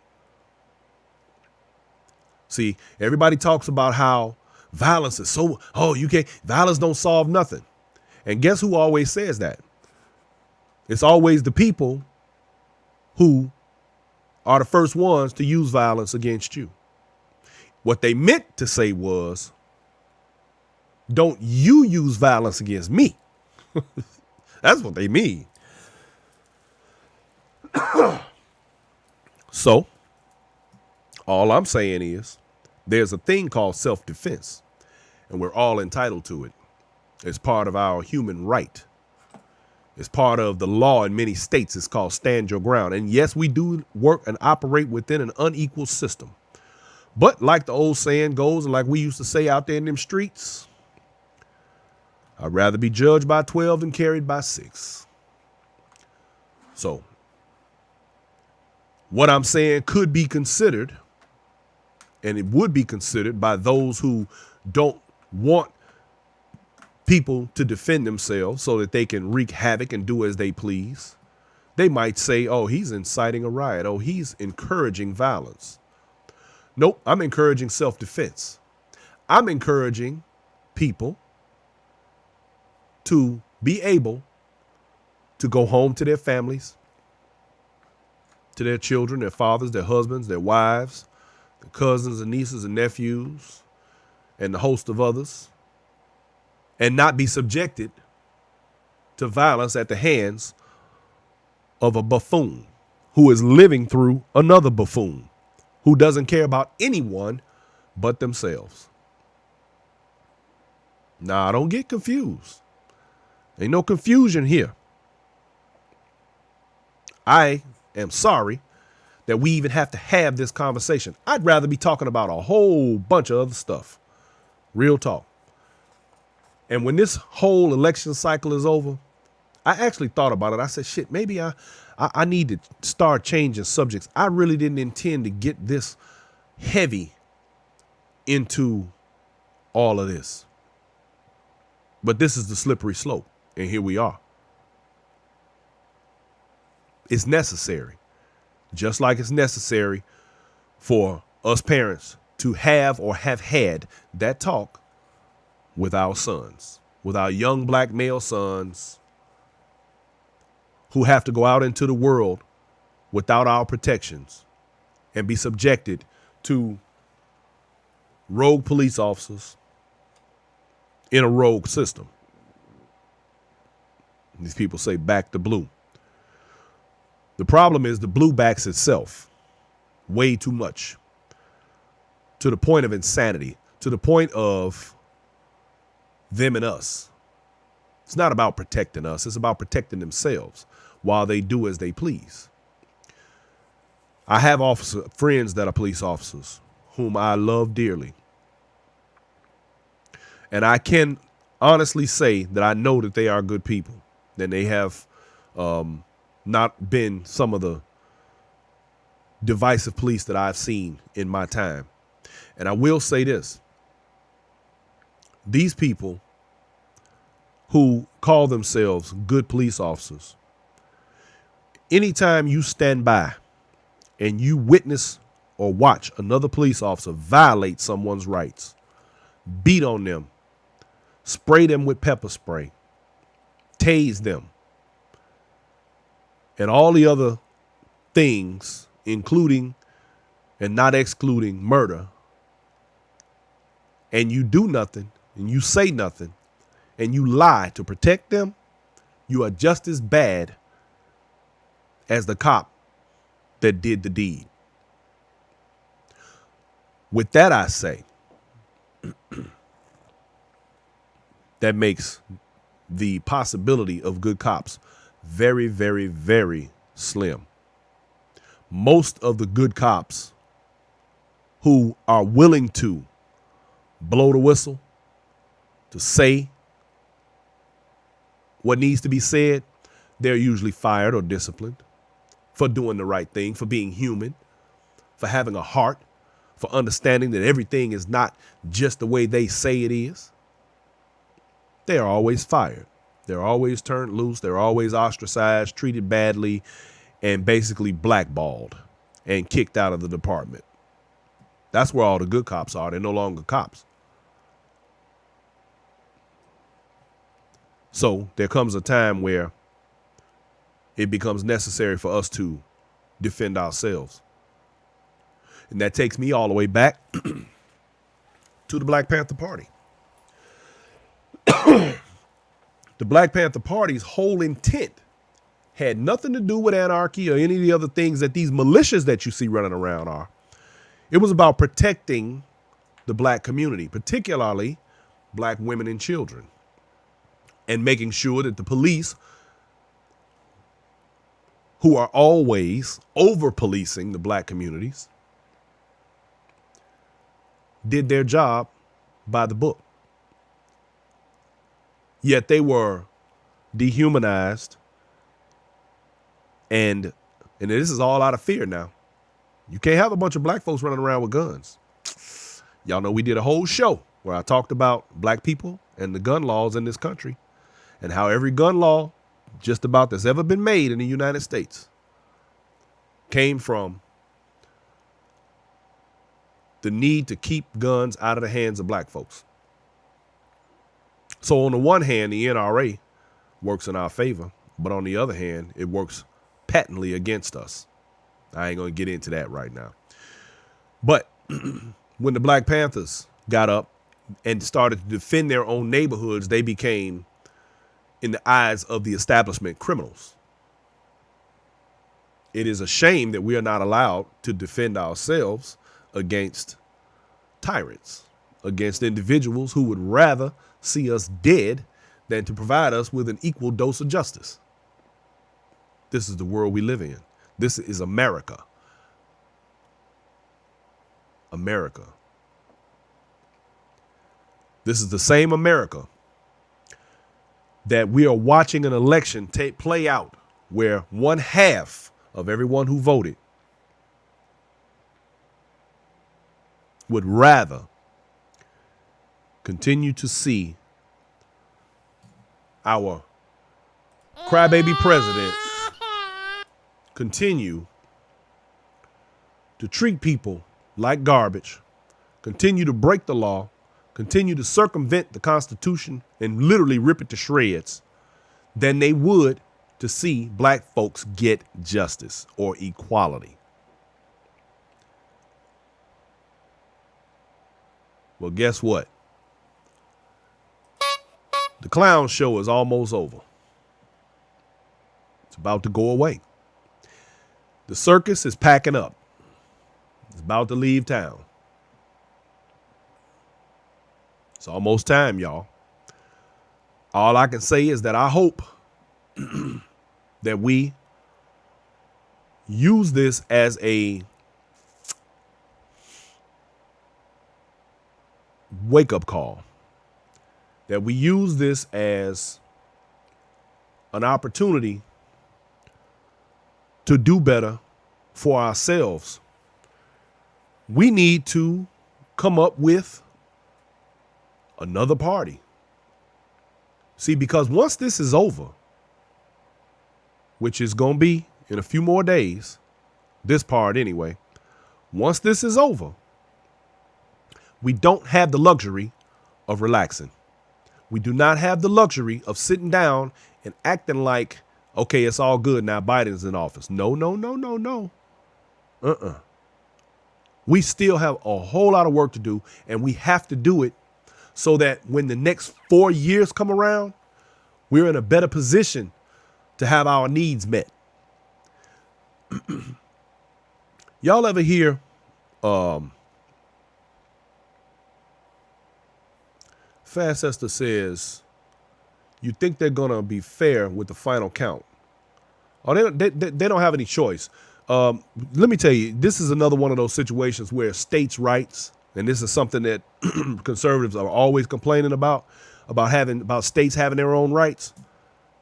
See, everybody talks about how violence is violence don't solve nothing. And guess who always says that? It's always the people who are the first ones to use violence against you. What they meant to say was, don't you use violence against me. That's what they mean. So, all I'm saying is, there's a thing called self-defense, and we're all entitled to it. It's part of our human right. It's part of the law in many states. It's called stand your ground. And yes, we do work and operate within an unequal system. But like the old saying goes, and like we used to say out there in them streets, I'd rather be judged by 12 than carried by 6. So what I'm saying could be considered, and it would be considered by those who don't want people to defend themselves so that they can wreak havoc and do as they please. They might say, oh, he's inciting a riot. Oh, he's encouraging violence. Nope, I'm encouraging self-defense. I'm encouraging people to be able to go home to their families, to their children, their fathers, their husbands, their wives, their cousins and nieces and nephews, and the host of others, and not be subjected to violence at the hands of a buffoon who is living through another buffoon. who doesn't care about anyone but themselves. Nah, don't get confused. Ain't no confusion here. I am sorry that we even have to have this conversation. I'd rather be talking about a whole bunch of other stuff. Real talk. And when this whole election cycle is over, I actually thought about it. I said, shit, maybe I need to start changing subjects. I really didn't intend to get this heavy into all of this. But this is the slippery slope. And here we are. It's necessary. Just like it's necessary for us parents to have or have had that talk with our sons, with our young black male sons who have to go out into the world without our protections and be subjected to rogue police officers in a rogue system. These people say back the blue. The problem is the blue backs itself way too much, to the point of insanity, to the point of them and us. It's not about protecting us. It's about protecting themselves while they do as they please. I have friends that are police officers whom I love dearly. And I can honestly say that I know that they are good people. That they have not been some of the divisive police that I've seen in my time. And I will say this. These people who call themselves good police officers, anytime you stand by and you witness or watch another police officer violate someone's rights, beat on them, spray them with pepper spray, tase them, and all the other things, including and not excluding murder, and you do nothing and you say nothing and you lie to protect them, you are just as bad as the cop that did the deed. With that, I say, that makes the possibility of good cops very, very, very slim. Most of the good cops who are willing to blow the whistle, to say what needs to be said, they're usually fired or disciplined for doing the right thing, for being human, for having a heart, for understanding that everything is not just the way they say it is. They are always fired. They're always turned loose. They're always ostracized, treated badly, and basically blackballed and kicked out of the department. That's where all the good cops are. They're no longer cops. So there comes a time where it becomes necessary for us to defend ourselves. And that takes me all the way back to the Black Panther Party. The Black Panther Party's whole intent had nothing to do with anarchy or any of the other things that these militias that you see running around are. It was about protecting the black community, particularly black women and children, and making sure that the police, who are always over-policing the black communities, did their job by the book. Yet they were dehumanized, and this is all out of fear now. You can't have a bunch of black folks running around with guns. Y'all know we did a whole show where I talked about black people and the gun laws in this country and how every gun law just about that's ever been made in the United States came from the need to keep guns out of the hands of black folks. So on the one hand, the NRA works in our favor, but on the other hand, it works patently against us. I ain't going to get into that right now. But when the Black Panthers got up and started to defend their own neighborhoods, they became, in the eyes of the establishment, criminals. It is a shame that we are not allowed to defend ourselves against tyrants, against individuals who would rather see us dead than to provide us with an equal dose of justice. This is the world we live in. This is America. America. This is the same America that we are watching an election play out where one half of everyone who voted would rather continue to see our crybaby president continue to treat people like garbage, continue to break the law, continue to circumvent the Constitution and literally rip it to shreds, than they would to see black folks get justice or equality. Well, guess what? The clown show is almost over. It's about to go away. The circus is packing up. It's about to leave town. It's almost time, y'all. All I can say is that I hope that we use this as a wake-up call, that we use this as an opportunity to do better for ourselves. We need to come up with another party. See, because once this is over, which is going to be in a few more days, this part anyway, once this is over, we don't have the luxury of relaxing. We do not have the luxury of sitting down and acting like, okay, it's all good now, Biden's in office. No. We still have a whole lot of work to do, and we have to do it so that when the next 4 years come around, we're in a better position to have our needs met. Y'all ever hear Fast Esther says, you think they're going to be fair with the final count? Oh, they don't have any choice. Let me tell you, this is another one of those situations where states' rights, and this is something that conservatives are always complaining about states having their own rights.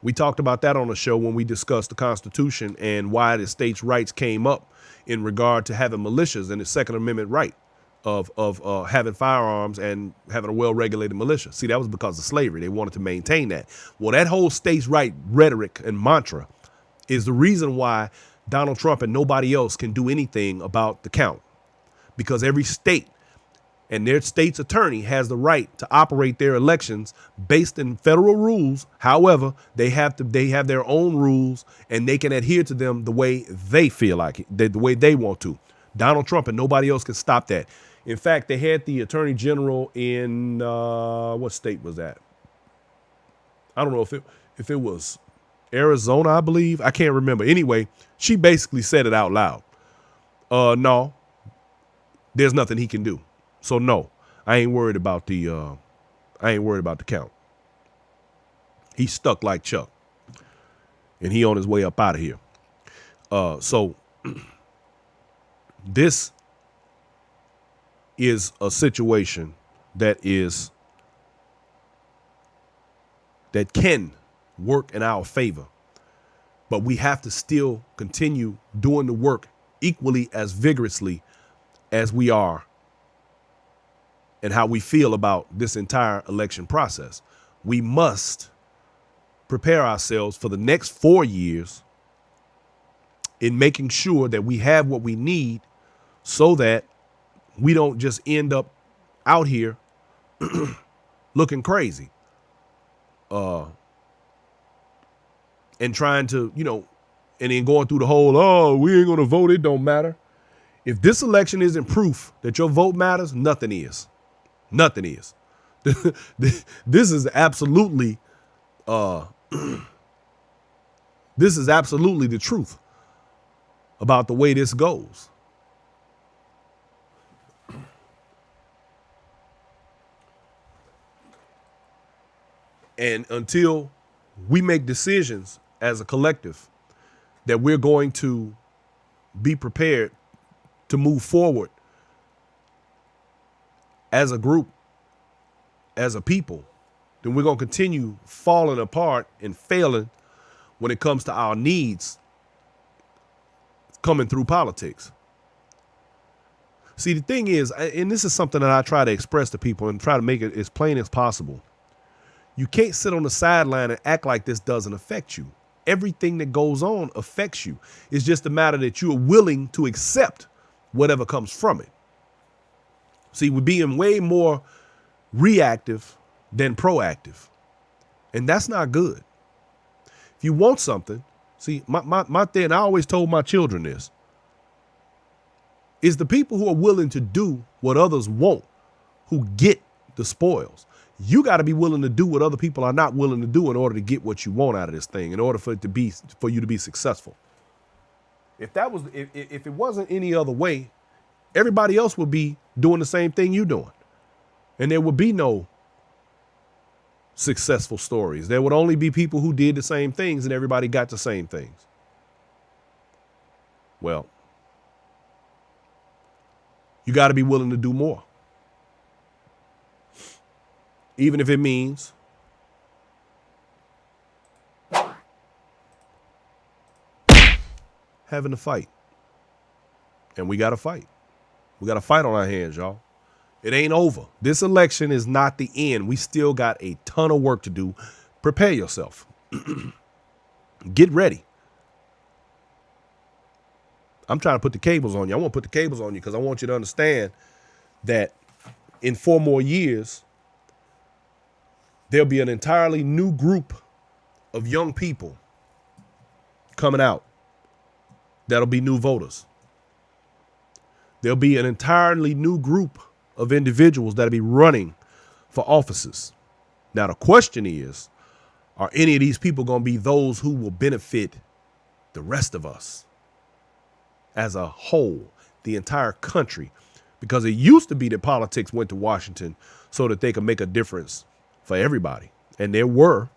We talked about that on the show when we discussed the Constitution and why the states' rights came up in regard to having militias and the Second Amendment right of having firearms and having a well-regulated militia. See, that was because of slavery. They wanted to maintain that. Well, that whole states' right rhetoric and mantra is the reason why Donald Trump and nobody else can do anything about the count, because every state and their state's attorney has the right to operate their elections based in federal rules. However, they have their own rules, and they can adhere to them the way they feel like it, the way they want to. Donald Trump and nobody else can stop that. In fact, they had the attorney general in what state was that? I don't know if it was Arizona, I believe. I can't remember. Anyway, she basically said it out loud. No, there's nothing he can do. So no, I ain't worried about the count. He's stuck like Chuck, and he on his way up out of here. So this is a situation that can work in our favor, but we have to still continue doing the work equally as vigorously as we are and how we feel about this entire election process. We must prepare ourselves for the next 4 years in making sure that we have what we need so that we don't just end up out here looking crazy and trying to, and then going through the whole, oh, we ain't going to vote, it don't matter. If this election isn't proof that your vote matters, nothing is. Nothing is. This is absolutely the truth. about the way this goes. And until we make decisions as a collective that we're going to be prepared to move forward as a group, as a people, then we're going to continue falling apart and failing when it comes to our needs coming through politics. See, the thing is, and this is something that I try to express to people and try to make it as plain as possible. You can't sit on the sideline and act like this doesn't affect you. Everything that goes on affects you. It's just a matter that you are willing to accept whatever comes from it. See, we're being way more reactive than proactive. And that's not good. If you want something, see, my thing, I always told my children this, is the people who are willing to do what others want, who get the spoils. You got to be willing to do what other people are not willing to do in order to get what you want out of this thing, in order for you to be successful. If it wasn't any other way, everybody else would be doing the same thing you're doing. And there would be no successful stories. There would only be people who did the same things and everybody got the same things. Well, you got to be willing to do more. Even if it means having to fight. And we got to fight. We got a fight on our hands, y'all. It ain't over. This election is not the end. We still got a ton of work to do. Prepare yourself. Get ready. I'm trying to put the cables on you. I want to put the cables on you because I want you to understand that in 4 more years, there'll be an entirely new group of young people coming out that'll be new voters. There'll be an entirely new group of individuals that'll be running for offices. Now, the question is, are any of these people going to be those who will benefit the rest of us as a whole, the entire country? Because it used to be that politics went to Washington so that they could make a difference for everybody. And there were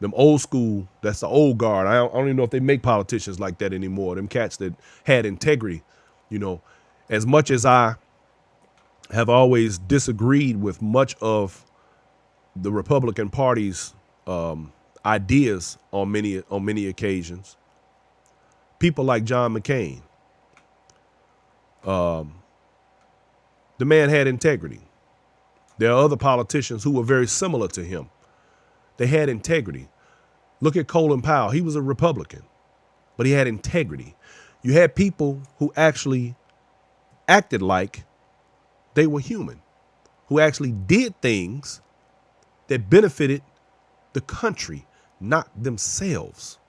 them old school, that's the old guard. I don't even know if they make politicians like that anymore. Them cats that had integrity, you know, as much as I have always disagreed with much of the Republican Party's ideas on many occasions. People like John McCain, the man had integrity. There are other politicians who were very similar to him. They had integrity. Look at Colin Powell. He was a Republican, but he had integrity. You had people who actually acted like they were human, who actually did things that benefited the country, not themselves.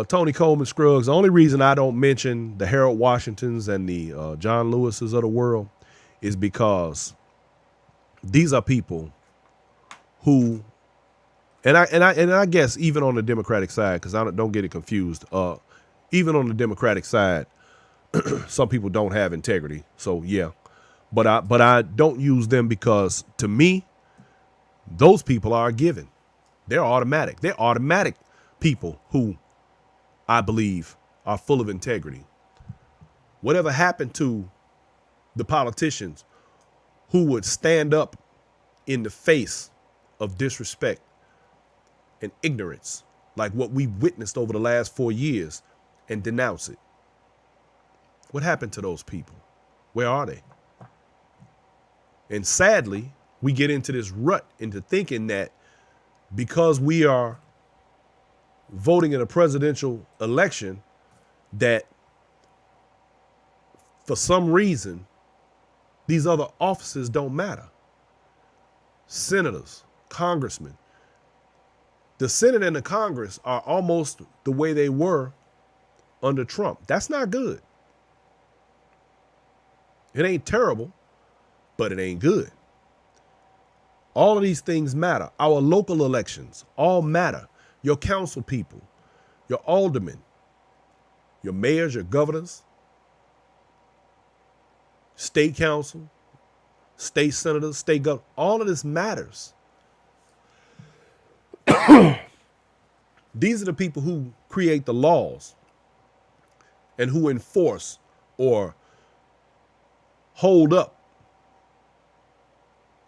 Tony Coleman Scruggs, the only reason I don't mention the Harold Washingtons and the John Lewises of the world is because these are people who, and I guess even on the Democratic side, because I don't get it confused, even on the Democratic side, some people don't have integrity. So yeah, but I don't use them because to me, those people are a given. They're automatic. They're automatic people who I believe are full of integrity. Whatever happened to the politicians who would stand up in the face of disrespect and ignorance, like what we witnessed over the last 4 years, and denounce it? What happened to those people? Where are they? And sadly, we get into this rut, into thinking that because we are voting in a presidential election, that for some reason, these other offices don't matter. Senators, congressmen. The Senate and the Congress are almost the way they were under Trump. That's not good. It ain't terrible, but it ain't good. All of these things matter. Our local elections all matter. Your council people, your aldermen, your mayors, your governors, state council, state senators, state governor, all of this matters. These are the people who create the laws and who enforce or hold up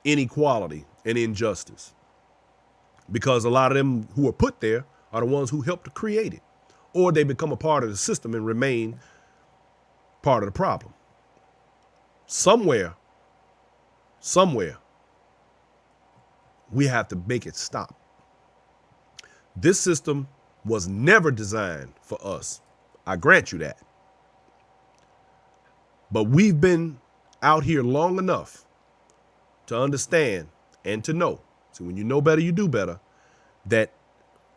inequality and injustice. Because a lot of them who are put there are the ones who help to create it, or they become a part of the system and remain part of the problem. Somewhere, we have to make it stop. This system was never designed for us. I grant you that. But we've been out here long enough to understand and to know. So when you know better, you do better, that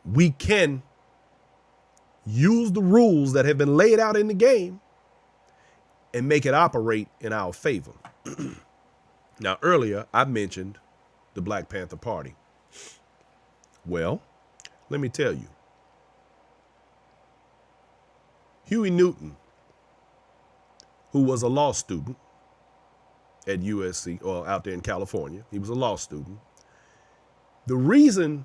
we can use the rules that have been laid out in the game and make it operate in our favor. Now, earlier, I mentioned the Black Panther Party. Well, let me tell you. Huey Newton, who was a law student at USC, or out there in California, he was a law student. The reason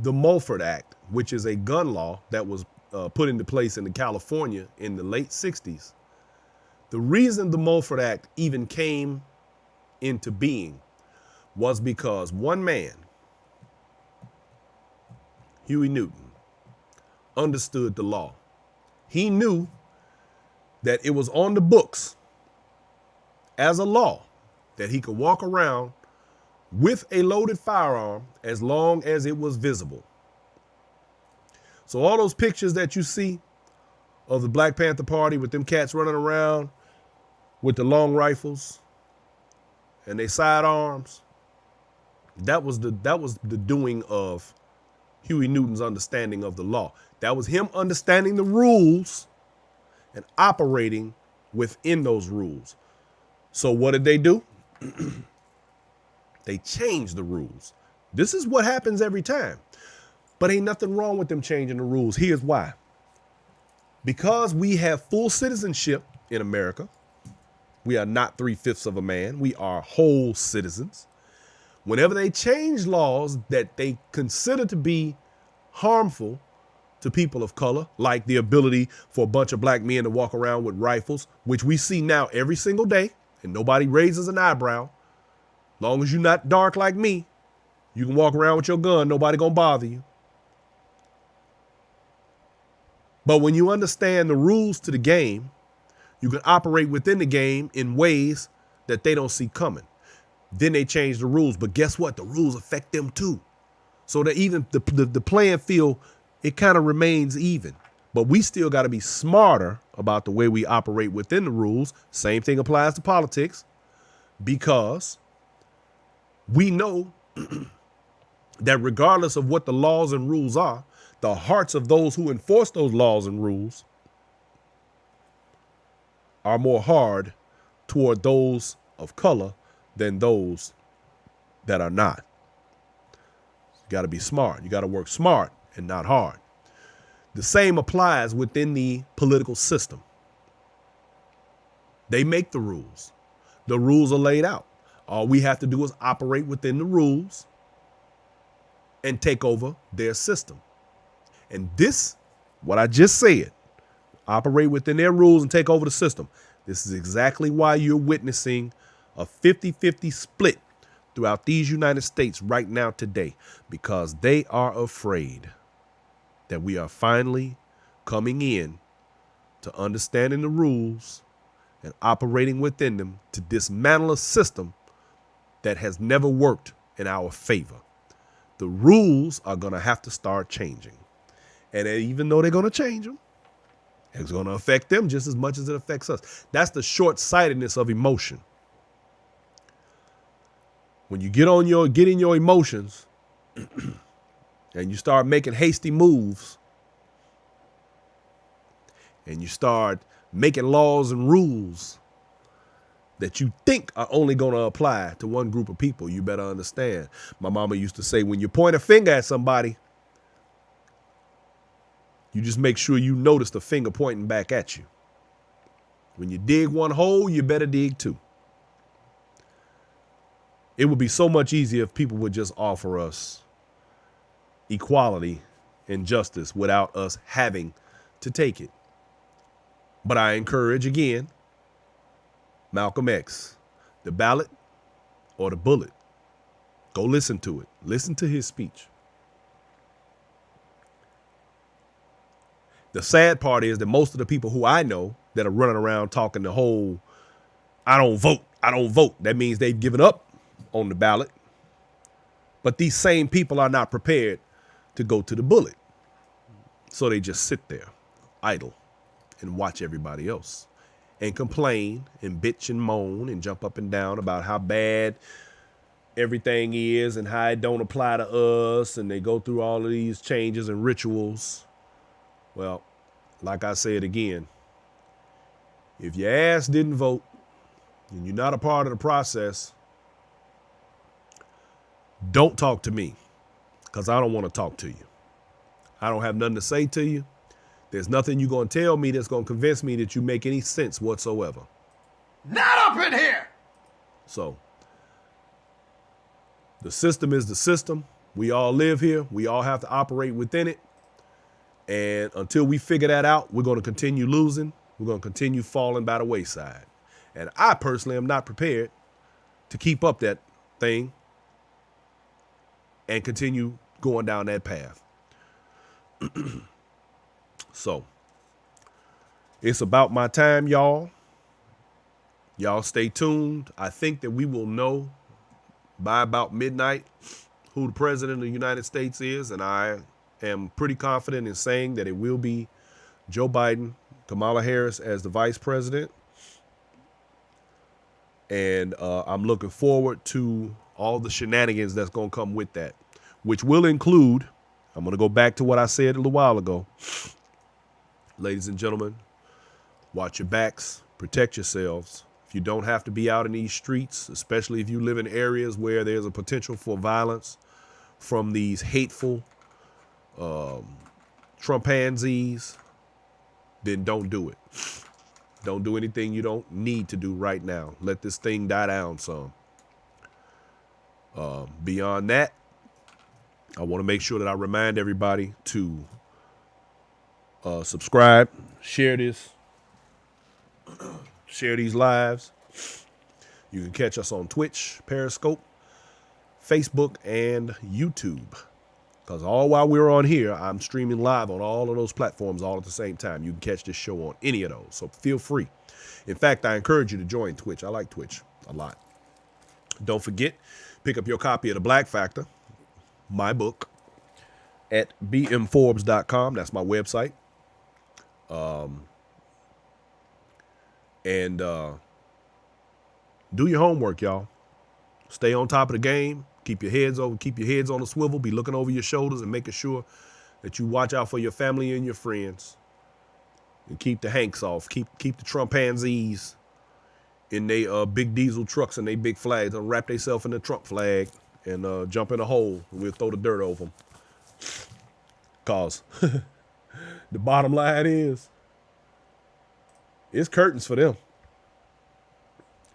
the Mulford Act, which is a gun law that was put into place in California in the late 60s, the reason the Mulford Act even came into being was because one man, Huey Newton, understood the law. He knew that it was on the books as a law that he could walk around with a loaded firearm as long as it was visible. So all those pictures that you see of the Black Panther Party with them cats running around with the long rifles and they sidearms, that was the doing of Huey Newton's understanding of the law. That was him understanding the rules and operating within those rules. So what did they do? They changed the rules. This is what happens every time. But ain't nothing wrong with them changing the rules. Here's why. Because we have full citizenship in America. We are not 3/5 of a man. We are whole citizens. Whenever they change laws that they consider to be harmful to people of color, like the ability for a bunch of black men to walk around with rifles, which we see now every single day, and nobody raises an eyebrow. Long as you're not dark like me, you can walk around with your gun. Nobody gonna bother you. But when you understand the rules to the game, you can operate within the game in ways that they don't see coming. Then they change the rules. But guess what? The rules affect them too. So that even the playing field, it kind of remains even. But we still got to be smarter about the way we operate within the rules. Same thing applies to politics, because we know that regardless of what the laws and rules are, the hearts of those who enforce those laws and rules are more hard toward those of color than those that are not. You got to be smart. You got to work smart and not hard. The same applies within the political system. They make the rules. The rules are laid out. All we have to do is operate within the rules and take over their system. And this, what I just said, operate within their rules and take over the system. This is exactly why you're witnessing a 50-50 split throughout these United States right now today, because they are afraid that we are finally coming in to understanding the rules and operating within them to dismantle a system that has never worked in our favor. The rules are going to have to start changing. And even though they're going to change them, it's going to affect them just as much as it affects us. That's the short-sightedness of emotion. When you get in your emotions and you start making hasty moves and you start making laws and rules that you think are only going to apply to one group of people, you better understand. My mama used to say, when you point a finger at somebody, You just make sure you notice the finger pointing back at you. When you dig one hole, you better dig two. It would be so much easier if people would just offer us equality and justice without us having to take it. But I encourage, again, Malcolm X, the ballot or the bullet. Go listen to it. Listen to his speech. The sad part is that most of the people who I know that are running around talking the whole, I don't vote. That means they've given up on the ballot. But these same people are not prepared to go to the bullet. So they just sit there idle and watch everybody else and complain and bitch and moan and jump up and down about how bad everything is and how it don't apply to us. And they go through all of these changes and rituals. Well, like I said again, if your ass didn't vote and you're not a part of the process, don't talk to me because I don't want to talk to you. I don't have nothing to say to you. There's nothing you're going to tell me that's going to convince me that you make any sense whatsoever. Not up in here! So, the system is the system. We all live here. We all have to operate within it. And until we figure that out, we're going to continue losing. We're going to continue falling by the wayside. And I personally am not prepared to keep up that thing and continue going down that path. So, it's about my time, y'all. Y'all stay tuned. I think that we will know by about midnight who the president of the United States is, and I am pretty confident in saying that it will be Joe Biden, Kamala Harris as the vice president. And I'm looking forward to all the shenanigans that's going to come with that, which will include, I'm going to go back to what I said a little while ago. Ladies and gentlemen, watch your backs, protect yourselves. If you don't have to be out in these streets, especially if you live in areas where there's a potential for violence from these hateful Trumpanzees, then don't do it. Don't do anything you don't need to do right now. Let this thing die down some. Beyond that, I want to make sure that I remind everybody to subscribe, share this, share these lives. You can catch us on Twitch, Periscope, Facebook, and YouTube. Because all while we're on here, I'm streaming live on all of those platforms all at the same time. You can catch this show on any of those, so feel free. In fact, I encourage you to join Twitch. I like Twitch a lot. Don't forget, pick up your copy of The Black Factor, my book, at bmforbes.com. That's my website. And do your homework, y'all. Stay on top of the game. Keep your heads on the swivel. Be looking over your shoulders and making sure that you watch out for your family and your friends. And keep the Hanks off. Keep the Trumpanzees in their big diesel trucks and they big flags. They'll wrap themselves in the Trump flag and jump in a hole. And we'll throw the dirt over them. Cause the bottom line is, it's curtains for them.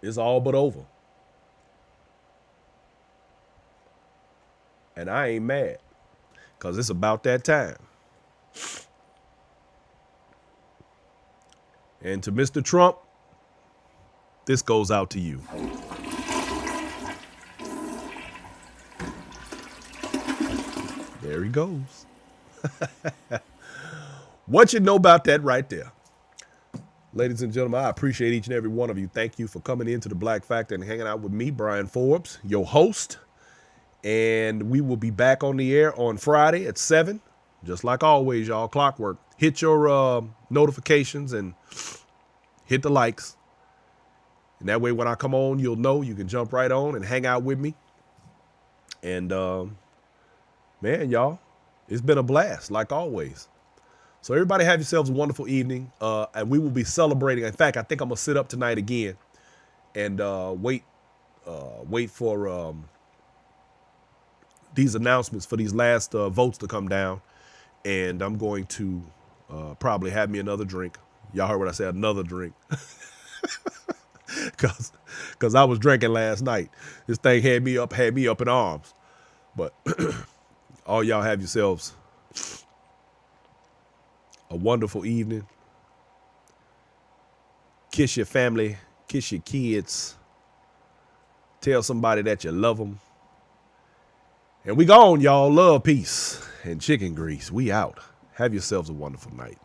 It's all but over. And I ain't mad, because it's about that time. And to Mr. Trump, this goes out to you. There he goes. What you know about that right there? Ladies and gentlemen, I appreciate each and every one of you. Thank you for coming into the Black Factor and hanging out with me, Brian Forbes, your host. And we will be back on the air on Friday at 7. Just like always, y'all, clockwork. Hit your notifications and hit the likes. And that way when I come on, you'll know you can jump right on and hang out with me. And, man, y'all, it's been a blast, like always. So everybody have yourselves a wonderful evening. And we will be celebrating. In fact, I think I'm going to sit up tonight again and wait for these announcements for these last votes to come down. And I'm going to Probably had me another drink. Y'all heard what I said, another drink. Cause I was drinking last night. This thing had me up in arms. But all y'all have yourselves a wonderful evening. Kiss your family, kiss your kids. Tell somebody that you love them. And we gone, y'all. Love, peace, and chicken grease. We out. Have yourselves a wonderful night.